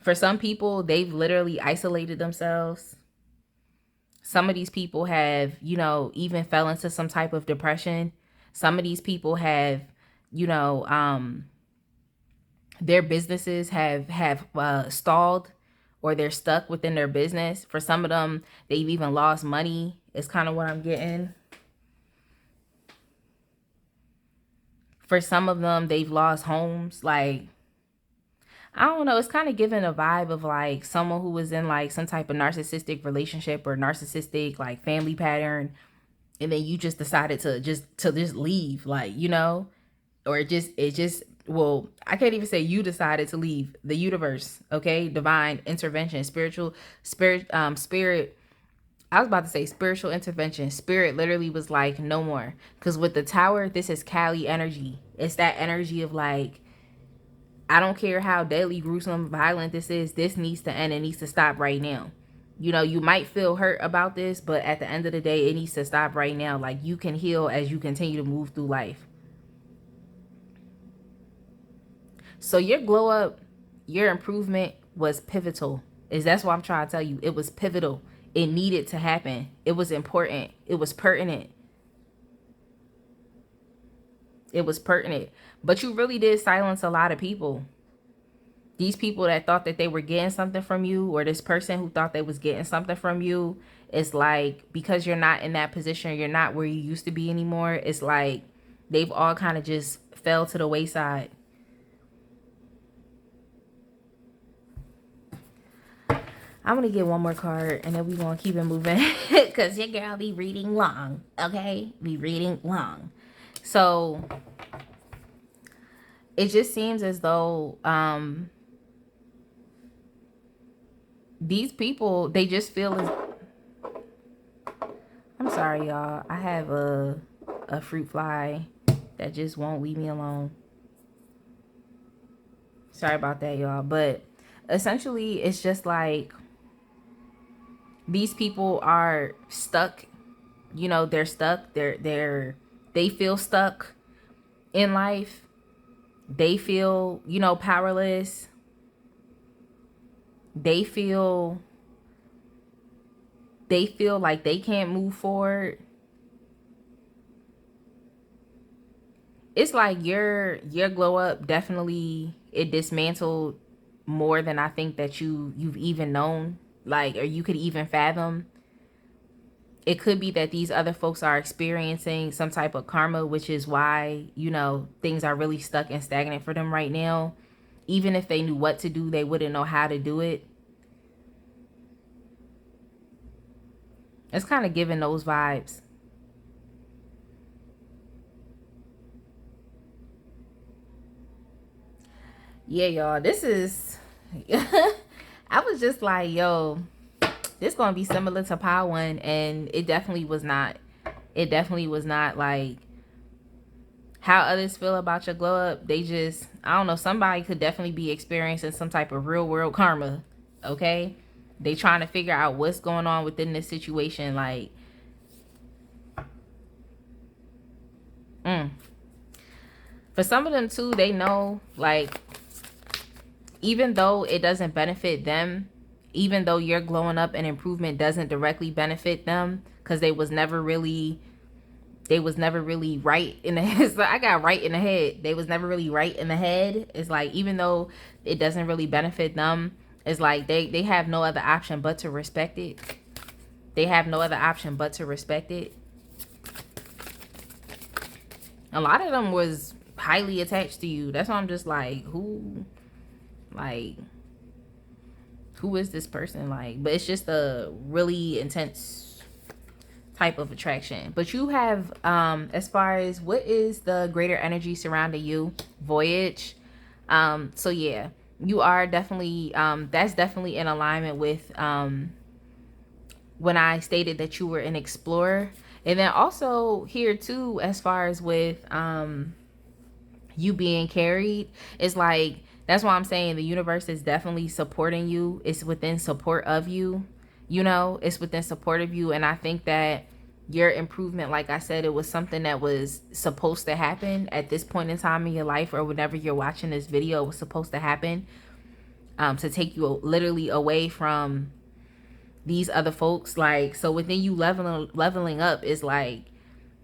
For some people, they've literally isolated themselves. Some of these people have, even fell into some type of depression. Some of these people have, their businesses have stalled, or they're stuck within their business. For some of them, they've even lost money. It's kind of what I'm getting. For some of them, they've lost homes. Like, I don't know. It's kind of giving a vibe of like someone who was in like some type of narcissistic relationship or narcissistic like family pattern, and then you just decided to just leave, like, or it just well, I can't even say you decided to leave. The universe, okay, divine intervention, spirit. I was about to say spiritual intervention. Spirit literally was like, no more. Because with the tower, this is Kali energy. It's that energy of like, I don't care how deadly, gruesome, violent this is. This needs to end. It needs to stop right now. You might feel hurt about this, but at the end of the day, it needs to stop right now. Like, you can heal as you continue to move through life. So your glow up, your improvement was pivotal. That's what I'm trying to tell you. It was pivotal. It needed to happen. It was important. It was pertinent. It was pertinent. But you really did silence a lot of people. These people that thought that they were getting something from you, or this person who thought they was getting something from you, it's like, because you're not in that position, you're not where you used to be anymore. It's like they've all kind of just fell to the wayside. I'm going to get one more card and then we're going to keep it moving because your girl be reading long, okay? Be reading long. So it just seems as though these people, they just feel as... I'm sorry, y'all. I have a fruit fly that just won't leave me alone. Sorry about that, y'all. But essentially, it's just like these people are stuck. You know, they're stuck. They feel stuck in life. They feel, you know, powerless. They feel like they can't move forward. It's like your glow up definitely, it dismantled more than I think that you've even known, like, or you could even fathom. It could be that these other folks are experiencing some type of karma, which is why, you know, things are really stuck and stagnant for them right now. Even if they knew what to do, they wouldn't know how to do it. It's kind of giving those vibes. Yeah, y'all, this is... I was just like, yo, this gonna be similar to Power One, and it definitely was not. It definitely was not like how others feel about your glow up. They just, I don't know, somebody could definitely be experiencing some type of real world karma, okay? They trying to figure out what's going on within this situation, like, for some of them too, they know, like, even though it doesn't benefit them, even though your glowing up and improvement doesn't directly benefit them, because they was never really right in the head. So I got right in the head. They was never really right in the head. It's like, even though it doesn't really benefit them, it's like they have no other option but to respect it. They have no other option but to respect it. A lot of them was highly attached to you. That's why I'm just like, who is this person? Like, but it's just a really intense type of attraction. But you have, as far as what is the greater energy surrounding you, voyage. So yeah, you are definitely, that's definitely in alignment with when I stated that you were an explorer. And then also here too, as far as with you being carried, it's like, that's why I'm saying the universe is definitely supporting you. It's within support of you. You know, it's within support of you. And I think that your improvement, like I said, it was something that was supposed to happen at this point in time in your life, or whenever you're watching this video, it was supposed to happen, to take you literally away from these other folks. Like, so within you leveling up is like,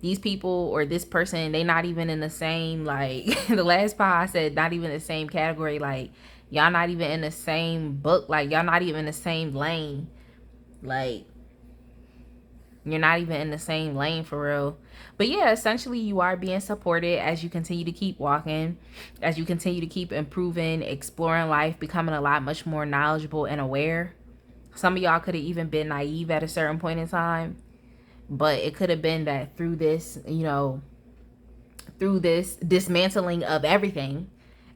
these people or this person, they not even in the same, like, the last part I said, not even the same category. Like, y'all not even in the same book. Like, y'all not even in the same lane. Like, you're not even in the same lane for real. But yeah, essentially you are being supported as you continue to keep walking, as you continue to keep improving, exploring life, becoming a lot much more knowledgeable and aware. Some of y'all could have even been naive at a certain point in time. But it could have been that through this, you know, through this dismantling of everything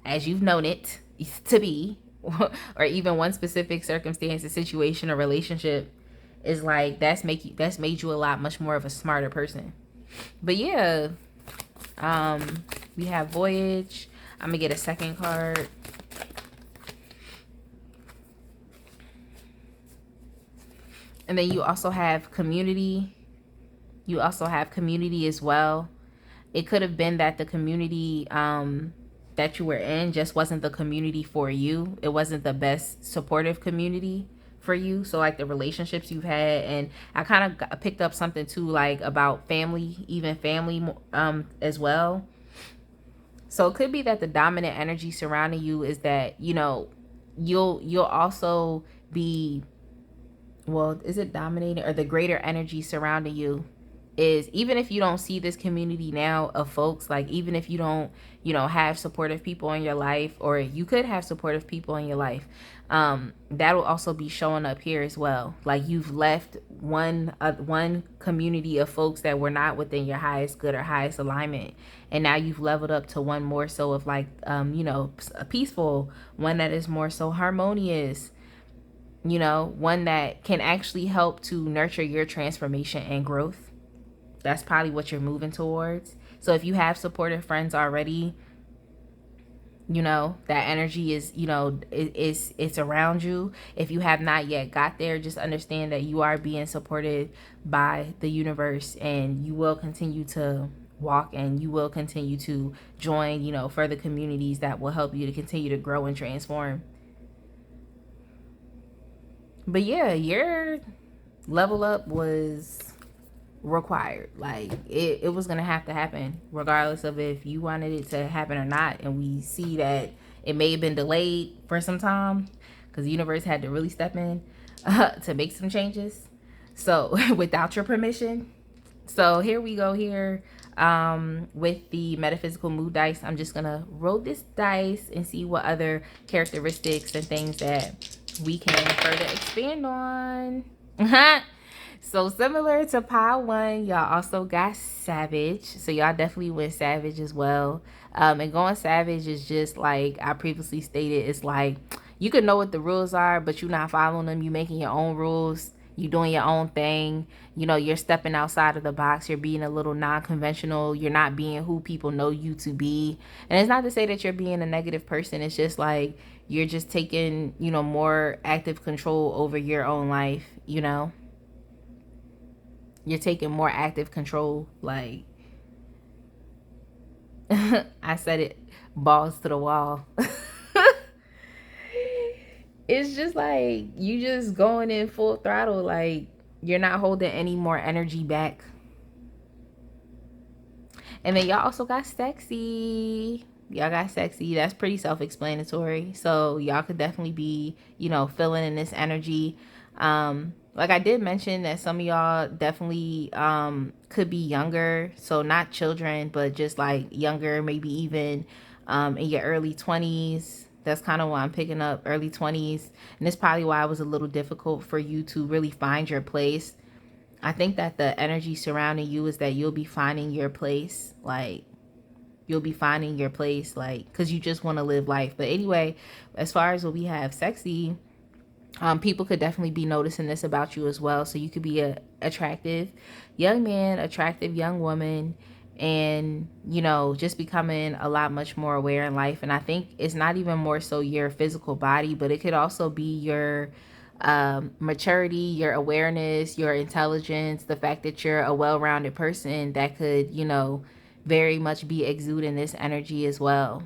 as you've known it to be, or even one specific circumstance, a situation, or relationship, is like, that's made you a lot much more of a smarter person. But yeah, we have voyage. I'm gonna get a second card. And then you also have community. You also have community as well. It could have been that the community that you were in just wasn't the community for you. It wasn't the best supportive community for you. So like the relationships you've had, and I kind of picked up something too, like about family, even family as well. So it could be that the dominant energy surrounding you is that, you know, you'll also be, well, is it dominating, or the greater energy surrounding you is, even if you don't see this community now of folks, like even if you don't, you know, have supportive people in your life, or you could have supportive people in your life, that will also be showing up here as well. Like you've left one community of folks that were not within your highest good or highest alignment, and now you've leveled up to one more so of like, you know, a peaceful one that is more so harmonious, you know, one that can actually help to nurture your transformation and growth. That's probably what you're moving towards. So if you have supportive friends already, you know, that energy is, you know, it's around you. If you have not yet got there, just understand that you are being supported by the universe, and you will continue to walk, and you will continue to join, you know, further communities that will help you to continue to grow and transform. But yeah, your level up was required. Like it was gonna have to happen regardless of if you wanted it to happen or not. And we see that it may have been delayed for some time because the universe had to really step in to make some changes, so without your permission. So here we go here with the metaphysical mood dice. I'm just gonna roll this dice and see what other characteristics and things that we can further expand on. So similar to pile one, y'all also got savage. So y'all definitely went savage as well. And going savage is just like I previously stated, it's like you can know what the rules are, but you're not following them. You making your own rules. You doing your own thing. You know, you're stepping outside of the box. You're being a little non-conventional. You're not being who people know you to be. And it's not to say that you're being a negative person. It's just like you're just taking, you know, more active control over your own life, you know. You're taking more active control. Like I said it, balls to the wall. It's just like you just going in full throttle. Like you're not holding any more energy back. And then y'all also got sexy. Y'all got sexy. That's pretty self-explanatory. So y'all could definitely be, you know, feeling in this energy. Like I did mention that some of y'all definitely could be younger. So not children, but just like younger, maybe even in your early 20s. That's kind of why I'm picking up early 20s. And it's probably why it was a little difficult for you to really find your place. I think that the energy surrounding you is that you'll be finding your place. Like you'll be finding your place, like, because you just want to live life. But anyway, as far as what we have, sexy, people could definitely be noticing this about you as well. So you could be a attractive young man, attractive young woman, and, you know, just becoming a lot much more aware in life. And I think it's not even more so your physical body, but it could also be your maturity, your awareness, your intelligence, the fact that you're a well-rounded person that could, you know, very much be exuding this energy as well.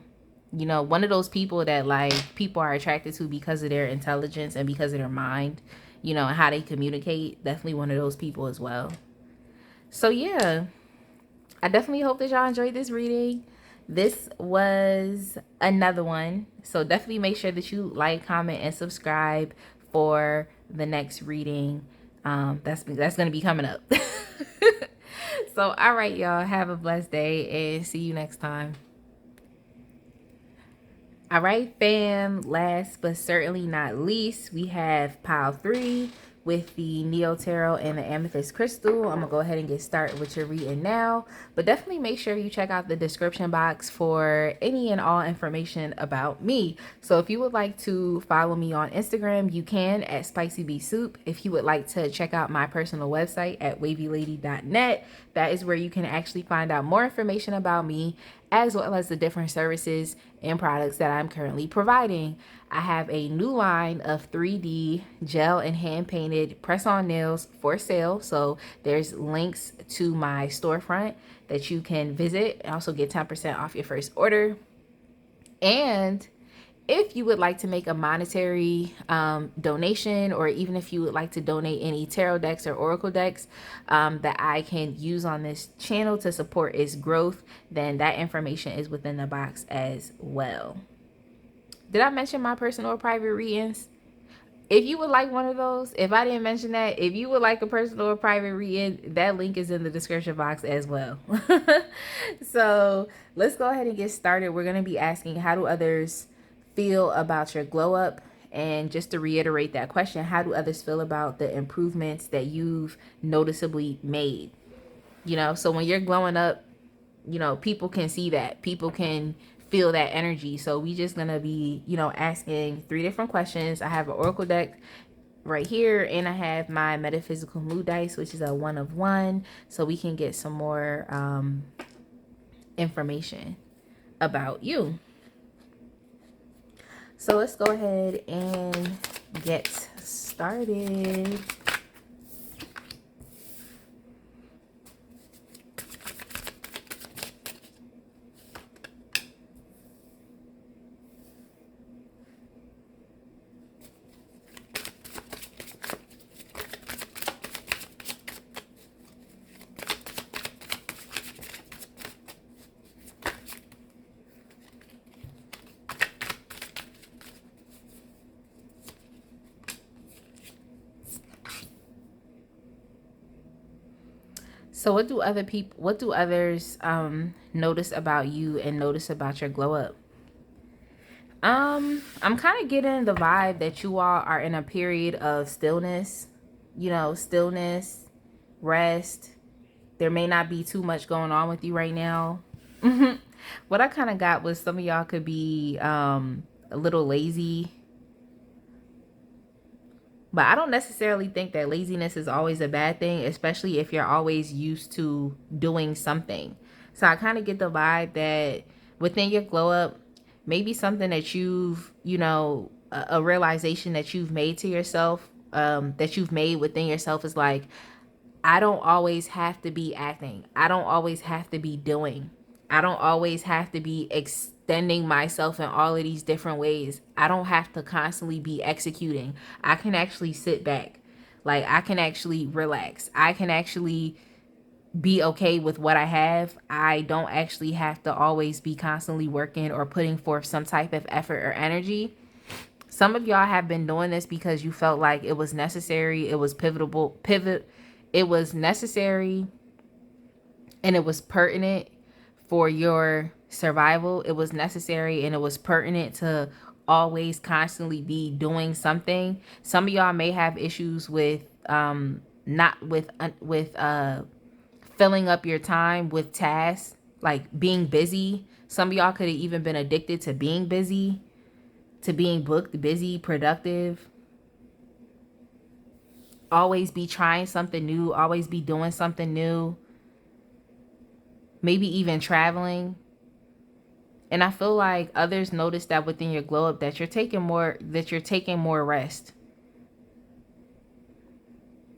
You know, one of those people that like people are attracted to because of their intelligence and because of their mind, you know, and how they communicate. Definitely one of those people as well. So yeah, I definitely hope that y'all enjoyed this reading. This was another one. So definitely make sure that you like, comment, and subscribe for the next reading. That's going to be coming up. So, all right, y'all. Have a blessed day and see you next time. All right, fam. Last but certainly not least, we have pile 3 with the Neo Tarot and the Amethyst Crystal. I'm going to go ahead and get started with your reading now. But definitely make sure you check out the description box for any and all information about me. So if you would like to follow me on Instagram, you can at Spicy Bee Soup. If you would like to check out my personal website at wavylady.net, that is where you can actually find out more information about me, as well as the different services and products that I'm currently providing. I have a new line of 3D gel and hand painted press-on nails for sale. So there's links to my storefront that you can visit and also get 10% off your first order. And if you would like to make a monetary donation, or even if you would like to donate any tarot decks or oracle decks that I can use on this channel to support its growth, then that information is within the box as well. Did I mention my personal or private readings? If you would like one of those, if I didn't mention that, if you would like a personal or private reading, that link is in the description box as well. So let's go ahead and get started. We're going to be asking, how do others feel about your glow up? And just to reiterate that question, how do others feel about the improvements that you've noticeably made? You know, so when you're glowing up, you know, people can see that. People can feel that energy. So we just gonna be, you know, asking 3 different questions. I have an oracle deck right here, and I have my metaphysical mood dice, which is a 1 of 1, so we can get some more information about you. So let's go ahead and get started. So what do others notice about you and notice about your glow up? I'm kind of getting the vibe that you all are in a period of stillness, you know, stillness, rest. There may not be too much going on with you right now. What I kind of got was some of y'all could be a little lazy. But I don't necessarily think that laziness is always a bad thing, especially if you're always used to doing something. So I kind of get the vibe that within your glow up, maybe something that you've, you know, a realization that you've made to yourself, that you've made within yourself is like, I don't always have to be acting. I don't always have to be doing. I don't always have to be extending myself in all of these different ways. I don't have to constantly be executing. I can actually sit back. Like, I can actually relax. I can actually be okay with what I have. I don't actually have to always be constantly working or putting forth some type of effort or energy. Some of y'all have been doing this because you felt like it was necessary. It was it was necessary, and it was pertinent for your survival. It was necessary, and it was pertinent to always constantly be doing something. Some of y'all may have issues with not with filling up your time with tasks, like being busy. Some of y'all could have even been addicted to being busy, to being booked, busy, productive. Always be trying something new, always be doing something new, maybe even traveling. And I feel like others notice that within your glow up, that you're taking more rest.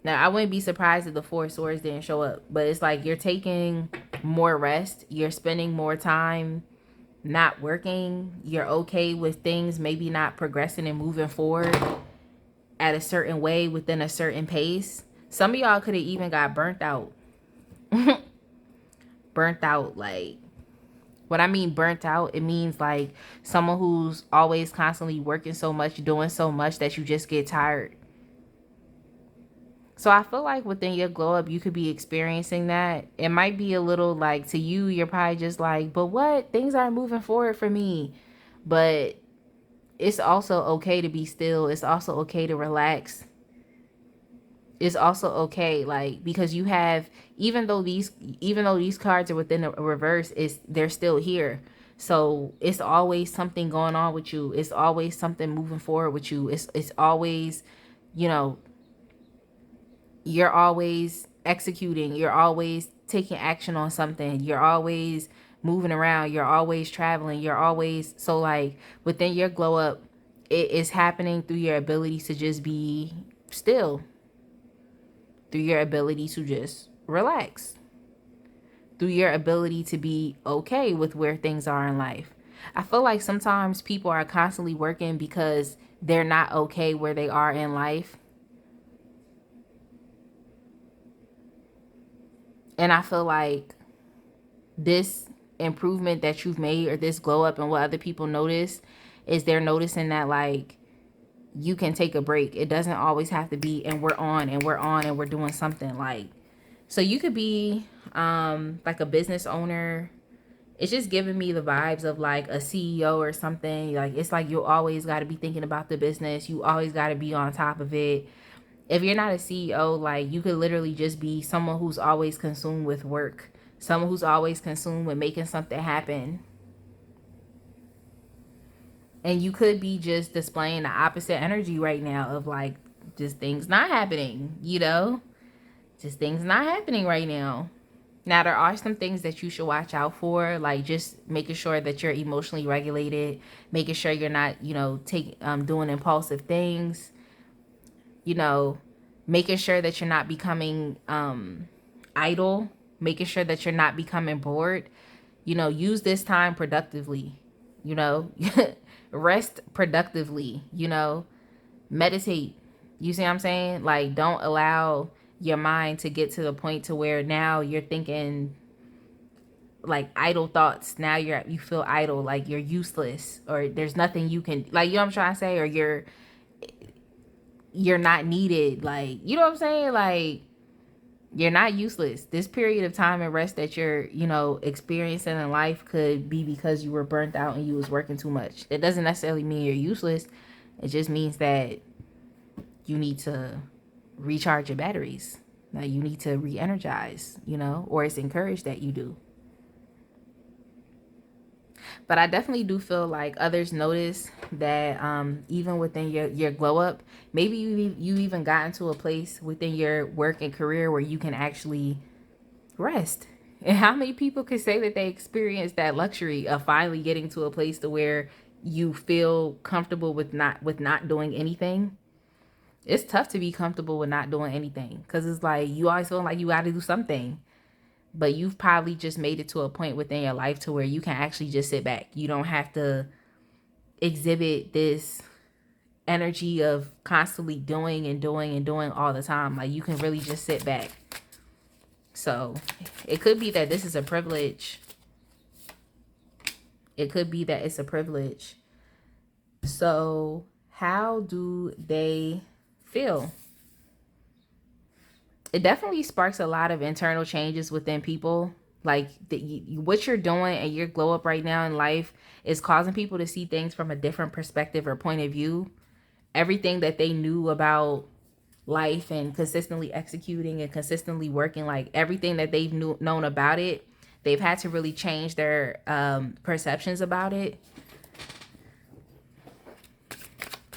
Now, I wouldn't be surprised if the 4 swords didn't show up, but it's like you're taking more rest. You're spending more time not working. You're okay with things maybe not progressing and moving forward at a certain way within a certain pace. Some of y'all could have even got burnt out. Burnt out, like, what I mean burnt out, it means like someone who's always constantly working so much, doing so much that you just get tired. So I feel like within your glow up, you could be experiencing that. It might be a little like, to you, you're probably just like, but what? Things aren't moving forward for me. But it's also okay to be still. It's also okay to relax. It's also okay, like, because you have, even though these cards are within a reverse, they're still here. So it's always something going on with you. It's always something moving forward with you. It's always, you know, you're always executing. You're always taking action on something. You're always moving around. You're always traveling. You're always, so like within your glow up, it is happening through your ability to just be still, through your ability to just relax, through your ability to be okay with where things are in life. I feel like sometimes people are constantly working because they're not okay where they are in life. And I feel like this improvement that you've made, or this glow up, and what other people notice is they're noticing that like you can take a break. It doesn't always have to be and we're on and we're on and we're doing something. Like, so you could be like a business owner. It's just giving me the vibes of like a CEO or something. Like, it's like you always got to be thinking about the business. You always got to be on top of it. If you're not a CEO, like, you could literally just be someone who's always consumed with work, someone who's always consumed with making something happen. And you could be just displaying the opposite energy right now of like just things not happening, you know? Just things not happening right now. Now, there are some things that you should watch out for, like just making sure that you're emotionally regulated, making sure you're not, doing impulsive things, you know, making sure that you're not becoming idle, making sure that you're not becoming bored. Use this time productively, you know, rest productively, meditate. You see what I'm saying? Like, don't allow your mind to get to the point to where now you're thinking like idle thoughts. Now you feel idle, like you're useless, or there's nothing you can, like, you know what I'm trying to say, or you're not needed, like, you know what I'm saying? Like, you're not useless. This period of time and rest that you're, experiencing in life could be because you were burnt out and you was working too much. It doesn't necessarily mean you're useless. It just means that you need to recharge your batteries. Now you need to re-energize, or it's encouraged that you do. But I definitely do feel like others notice that even within your glow up, maybe you even got into a place within your work and career where you can actually rest. And how many people could say that they experienced that luxury of finally getting to a place to where you feel comfortable with not doing anything? It's tough to be comfortable with not doing anything, because it's like you always feel like you got to do something. But you've probably just made it to a point within your life to where you can actually just sit back. You don't have to exhibit this energy of constantly doing and doing and doing all the time. Like, you can really just sit back. So it could be that this is a privilege. It could be that it's a privilege. So how do they feel? It definitely sparks a lot of internal changes within people. Like, what you're doing and your glow up right now in life is causing people to see things from a different perspective or point of view. Everything that they knew about life and consistently executing and consistently working, like everything that they've known about it, they've had to really change their perceptions about it.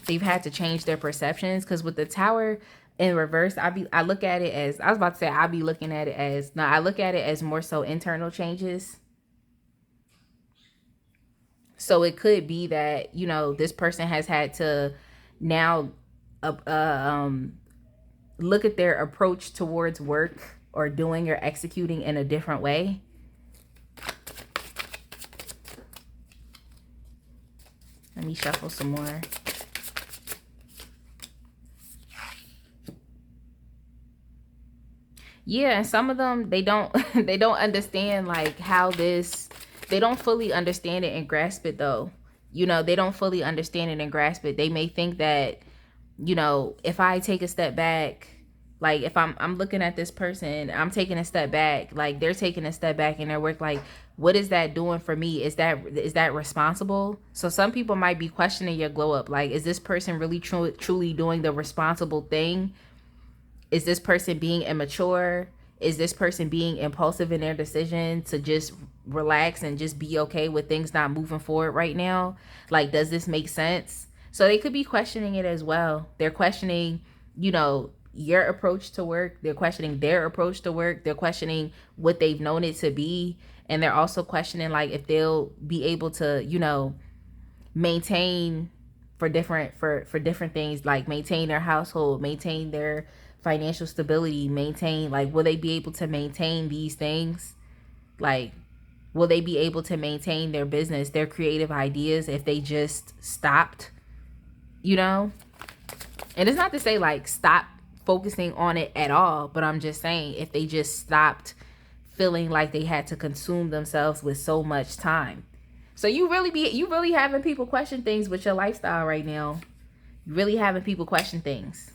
They've had to change their perceptions, because with the Tower in reverse, I look at it as, I was about to say, I look at it as more so internal changes. So it could be that, this person has had to now look at their approach towards work or doing or executing in a different way. Let me shuffle some more. Yeah, and some of them, they don't they don't understand like how this, they don't fully understand it and grasp it though. They don't fully understand it and grasp it. They may think that, if I take a step back, like if I'm looking at this person, I'm taking a step back, like they're taking a step back in their work, like what is that doing for me? Is that responsible? So some people might be questioning your glow up, like, is this person really truly doing the responsible thing? Is this person being immature? Is this person being impulsive in their decision to just relax and just be okay with things not moving forward right now? Like, does this make sense? So they could be questioning it as well. They're questioning, your approach to work. They're questioning their approach to work. They're questioning what they've known it to be. And they're also questioning like if they'll be able to, maintain for different things, like maintain their household, maintain their financial stability, maintain, like, will they be able to maintain these things? Like, Will they be able to maintain their business, their creative ideas, if they just stopped, you know? And it's not to say like stop focusing on it at all, but I'm just saying if they just stopped feeling like they had to consume themselves with so much time. So you really having people question things with your lifestyle right now. You really having people question things.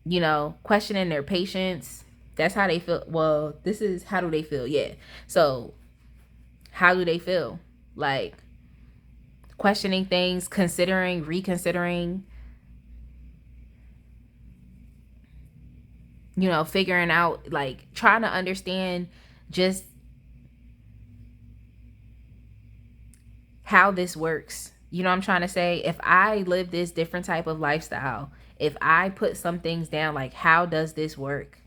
You know, questioning their patience. That's how they feel. Well, this is how do they feel? Yeah. So how do they feel? Like questioning things, considering, reconsidering, you know, figuring out, like trying to understand just how this works. You know what I'm trying to say? If I live this different type of lifestyle, if I put some things down, like how does this work?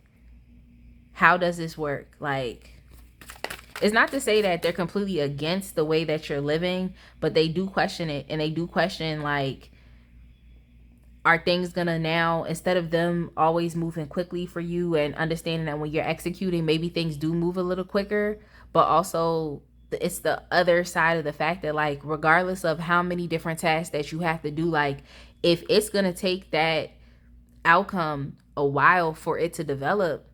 How does this work? Like, it's not to say that they're completely against the way that you're living, but they do question it. And they do question, like, are things gonna now, instead of them always moving quickly for you and understanding that when you're executing, maybe things do move a little quicker, but also it's the other side of the fact that, like, regardless of how many different tasks that you have to do, like, if it's gonna take that outcome a while for it to develop,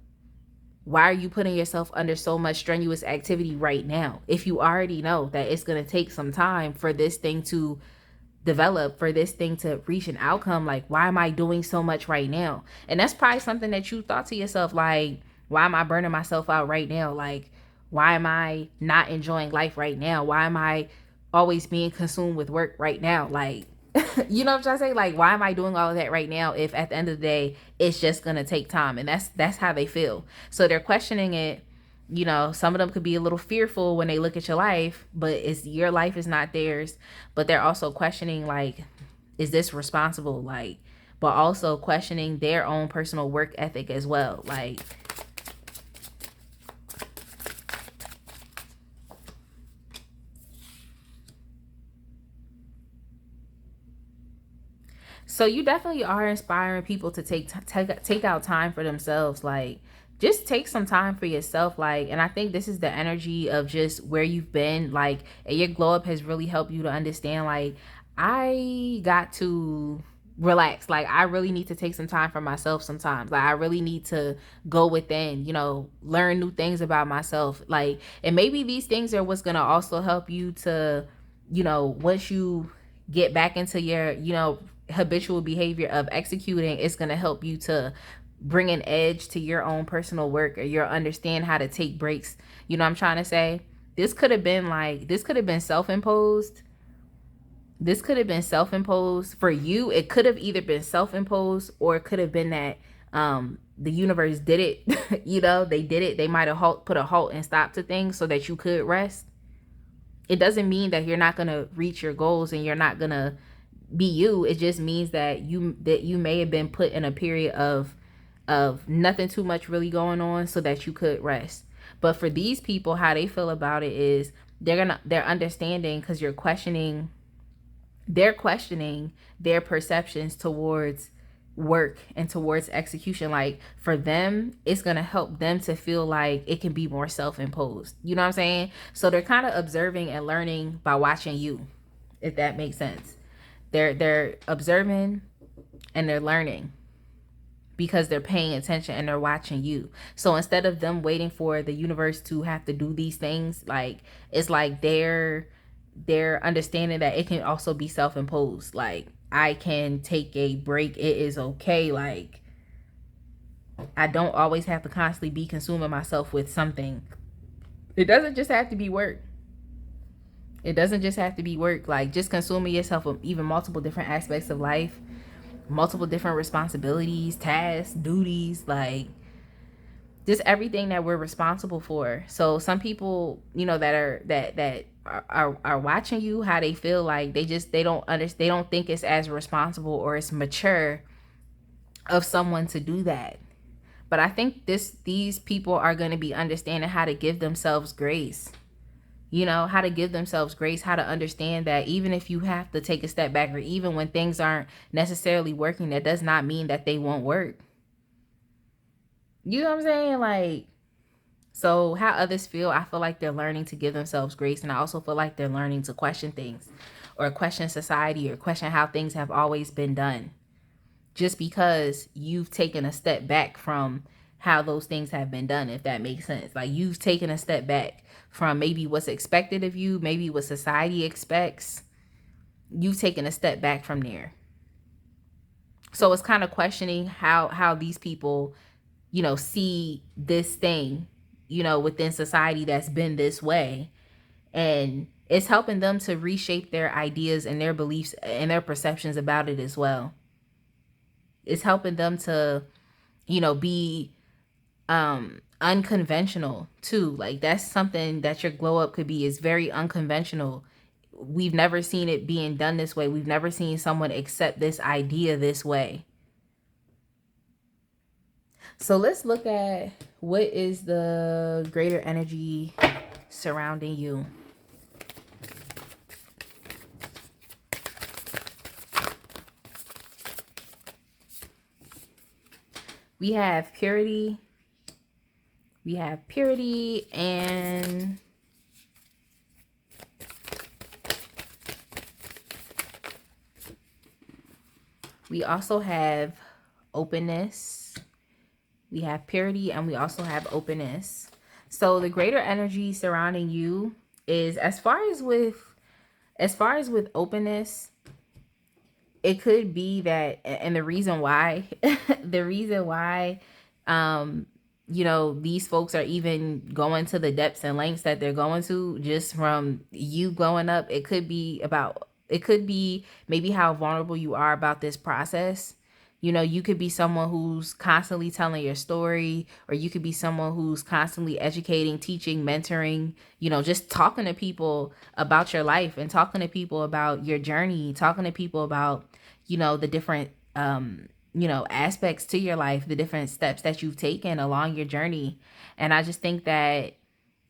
why are you putting yourself under so much strenuous activity right now? If you already know that it's gonna take some time for this thing to develop, for this thing to reach an outcome, like, why am I doing so much right now? And that's probably something that you thought to yourself, like, why am I burning myself out right now? Like, why am I not enjoying life right now? Why am I always being consumed with work right now? Like, you know what I'm trying to say? Like, why am I doing all of that right now if at the end of the day it's just gonna take time? And that's how they feel. So they're questioning it. You know, some of them could be a little fearful when they look at your life, but it's your life, is not theirs. But they're also questioning, like, is this responsible? Like, but also questioning their own personal work ethic as well. Like, so you definitely are inspiring people to take out time for themselves. Like, just take some time for yourself. Like, and I think this is the energy of just where you've been. Like, and your glow up has really helped you to understand, like, I got to relax. Like, I really need to take some time for myself sometimes. Like, I really need to go within, you know, learn new things about myself. Like, and maybe these things are what's gonna also help you to, you know, once you get back into your, you know, habitual behavior of executing, it's going to help you to bring an edge to your own personal work, or your understand how to take breaks. You know what I'm trying to say? This could have been like, this could have been self-imposed. This could have been self-imposed for you. It could have either been self-imposed, or it could have been that the universe did it. You know, they did it. They might have put a halt and stop to things so that you could rest. It doesn't mean that you're not going to reach your goals and you're not going to be you. It just means that you may have been put in a period of nothing too much really going on so that you could rest. But for these people, how they feel about it is they're understanding, because they're questioning their perceptions towards work and towards execution. Like, for them, it's gonna help them to feel like it can be more self-imposed. You know what I'm saying? So they're kind of observing and learning by watching you, if that makes sense. They're observing and they're learning because they're paying attention and they're watching you. So instead of them waiting for the universe to have to do these things, like, it's like they're understanding that it can also be self-imposed. Like, I can take a break. It is okay. Like, I don't always have to constantly be consuming myself with something. It doesn't just have to be work. It doesn't just have to be work. Like, just consuming yourself with even multiple different aspects of life, multiple different responsibilities, tasks, duties, like, just everything that we're responsible for. So some people, you know, that are watching you, how they feel, like they don't think it's as responsible or it's mature of someone to do that. But I think these people are going to be understanding how to give themselves grace. You know, how to give themselves grace, how to understand that even if you have to take a step back, or even when things aren't necessarily working, that does not mean that they won't work. You know what I'm saying? Like, So how others feel, I feel like they're learning to give themselves grace. And I also feel like they're learning to question things, or question society, or question how things have always been done. Just because you've taken a step back from how those things have been done, if that makes sense. Like, you've taken a step back from maybe what's expected of you, maybe what society expects. You've taken a step back from there. So it's kind of questioning how these people, see this thing, within society that's been this way. And it's helping them to reshape their ideas and their beliefs and their perceptions about it as well. It's helping them to, be unconventional too. Like, that's something that your glow up could be, is very unconventional. We've never seen it being done this way. We've never seen someone accept this idea this way. So let's look at what is the greater energy surrounding you. We have purity. We have purity, and we also have openness. We have purity, and we also have openness. So the greater energy surrounding you is, as far as with openness, it could be that, and the reason why these folks are even going to the depths and lengths that they're going to, just from you growing up, it could be maybe how vulnerable you are about this process. You could be someone who's constantly telling your story, or you could be someone who's constantly educating, teaching, mentoring, just talking to people about your life, and talking to people about your journey, talking to people about, the different, aspects to your life, the different steps that you've taken along your journey. And I just think that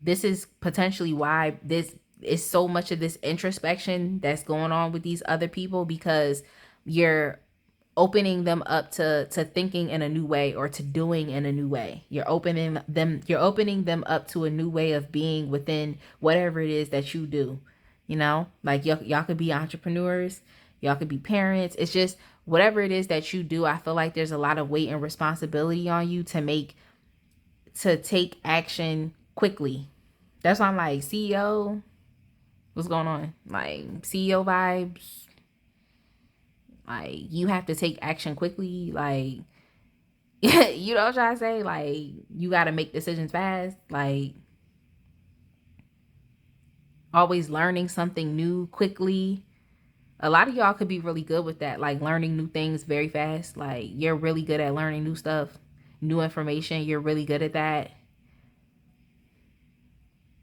this is potentially why this is so much of this introspection that's going on with these other people, because you're opening them up to thinking in a new way, or to doing in a new way. You're opening them up to a new way of being within whatever it is that you do. Like, y'all could be entrepreneurs, y'all could be parents. It's just whatever it is that you do. I feel like there's a lot of weight and responsibility on you to take action quickly. That's why I'm like, CEO, what's going on? Like, CEO vibes. Like, you have to take action quickly. Like, you know what I'm trying to say? Like, you got to make decisions fast. Like, always learning something new quickly. A lot of y'all could be really good with that. Like, learning new things very fast. Like, you're really good at learning new stuff, new information. You're really good at that.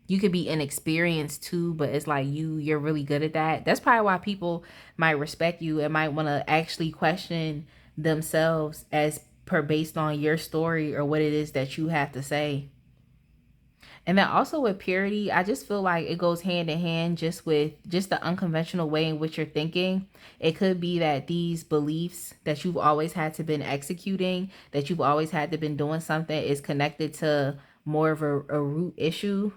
You could be inexperienced too, but it's like you're really good at that. That's probably why people might respect you and might want to actually question themselves as per based on your story or what it is that you have to say. And then also with purity, I just feel like it goes hand in hand just with just the unconventional way in which you're thinking. It could be that these beliefs that you've always had to been executing, that you've always had to been doing something, is connected to more of a root issue.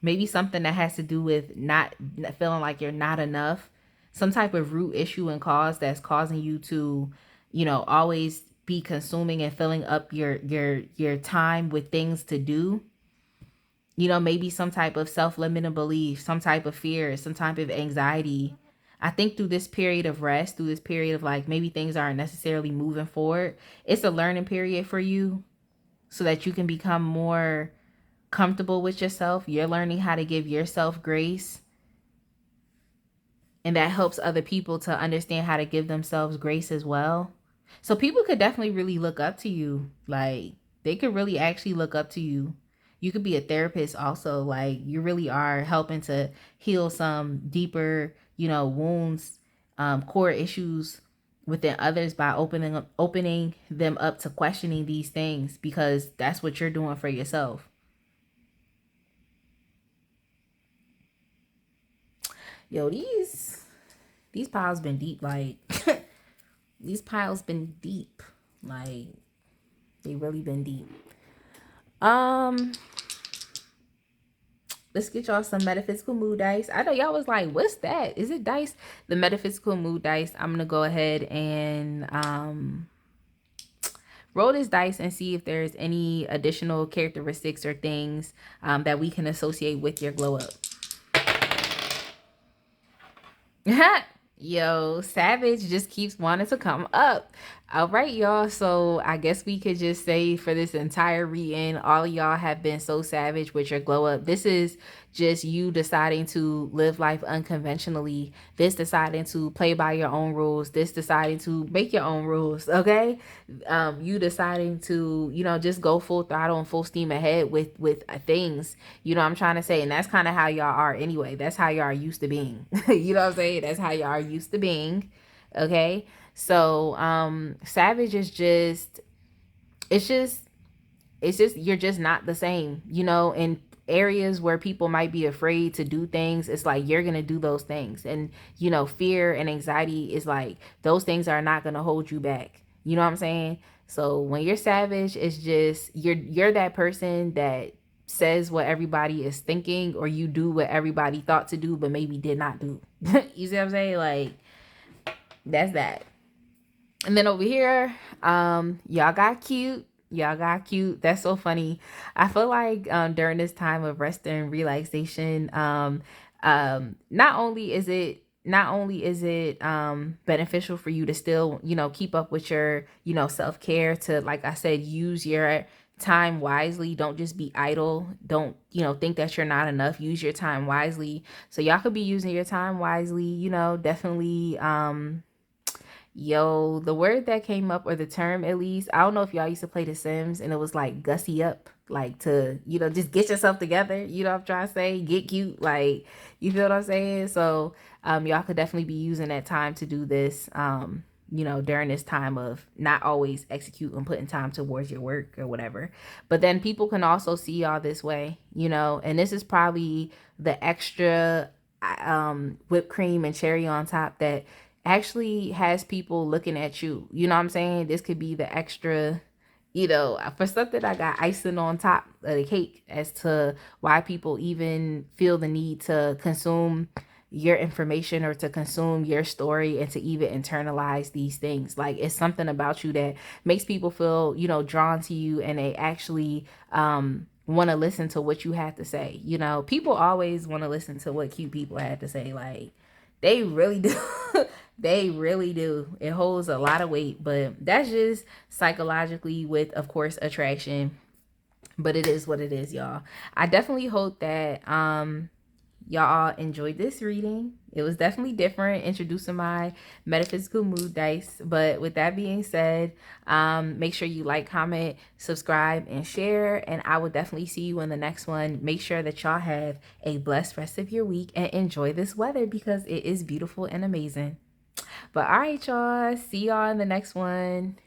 Maybe something that has to do with not feeling like you're not enough. Some type of root issue and cause that's causing you to, always be consuming and filling up your time with things to do. Maybe some type of self-limiting belief, some type of fear, some type of anxiety. I think through this period of rest, through this period of like maybe things aren't necessarily moving forward, it's a learning period for you so that you can become more comfortable with yourself. You're learning how to give yourself grace. And that helps other people to understand how to give themselves grace as well. So people could definitely really look up to you. Like, they could really actually look up to you. You could be a therapist also. Like, you really are helping to heal some deeper, wounds, core issues within others by opening them up to questioning these things, because that's what you're doing for yourself. Yo, these piles been deep. Like, these piles been deep. Like, they really been deep. Let's get y'all some metaphysical mood dice. I know y'all was like, what's that? Is it dice? The metaphysical mood dice. I'm going to go ahead and roll this dice and see if there's any additional characteristics or things that we can associate with your glow up. Yo, Savage just keeps wanting to come up. All right, y'all. So I guess we could just say for this entire reading, all of y'all have been so savage with your glow up. This is just you deciding to live life unconventionally. This deciding to play by your own rules. This deciding to make your own rules. Okay. You deciding to, you know, just go full throttle and full steam ahead with things. You know what I'm trying to say? And that's kind of how y'all are anyway. That's how y'all are used to being. You know what I'm saying? That's how y'all are used to being. Okay. So Savage is just, it's just you're just not the same, you know. In areas where people might be afraid to do things, it's like you're gonna do those things. And you know, fear and anxiety is like, those things are not gonna hold you back. You know what I'm saying? So when you're savage, it's just you're that person that says what everybody is thinking, or you do what everybody thought to do but maybe did not do. You see what I'm saying? Like, that's that. And then over here, y'all got cute. Y'all got cute. That's so funny. I feel like during this time of rest and relaxation, not only is it beneficial for you to still, you know, keep up with your, you know, self-care, to, like I said, use your time wisely. Don't just be idle. Don't, you know, think that you're not enough. Use your time wisely. So y'all could be using your time wisely, you know, definitely. Yo, the word that came up, or the term at least, I don't know if y'all used to play The Sims and it was like gussy up, like to, you know, just get yourself together. You know what I'm trying to say? Get cute. Like, you feel what I'm saying? So y'all could definitely be using that time to do this, you know, during this time of not always executing, putting time towards your work or whatever. But then people can also see y'all this way, you know, and this is probably the extra whipped cream and cherry on top that actually has people looking at you. You know what I'm saying? This could be the extra, you know, for something I got icing on top of the cake as to why people even feel the need to consume your information or to consume your story and to even internalize these things. Like, it's something about you that makes people feel, you know, drawn to you, and they actually want to listen to what you have to say. You know, people always want to listen to what cute people have to say. Like, they really do. They really do. It holds a lot of weight, but that's just psychologically with, of course, attraction. But it is what it is, y'all. I definitely hope that y'all enjoyed this reading. It was definitely different, introducing my metaphysical mood dice. But with that being said, make sure you like, comment, subscribe, and share. And I will definitely see you in the next one. Make sure that y'all have a blessed rest of your week and enjoy this weather, because it is beautiful and amazing. But all right, y'all. See y'all in the next one.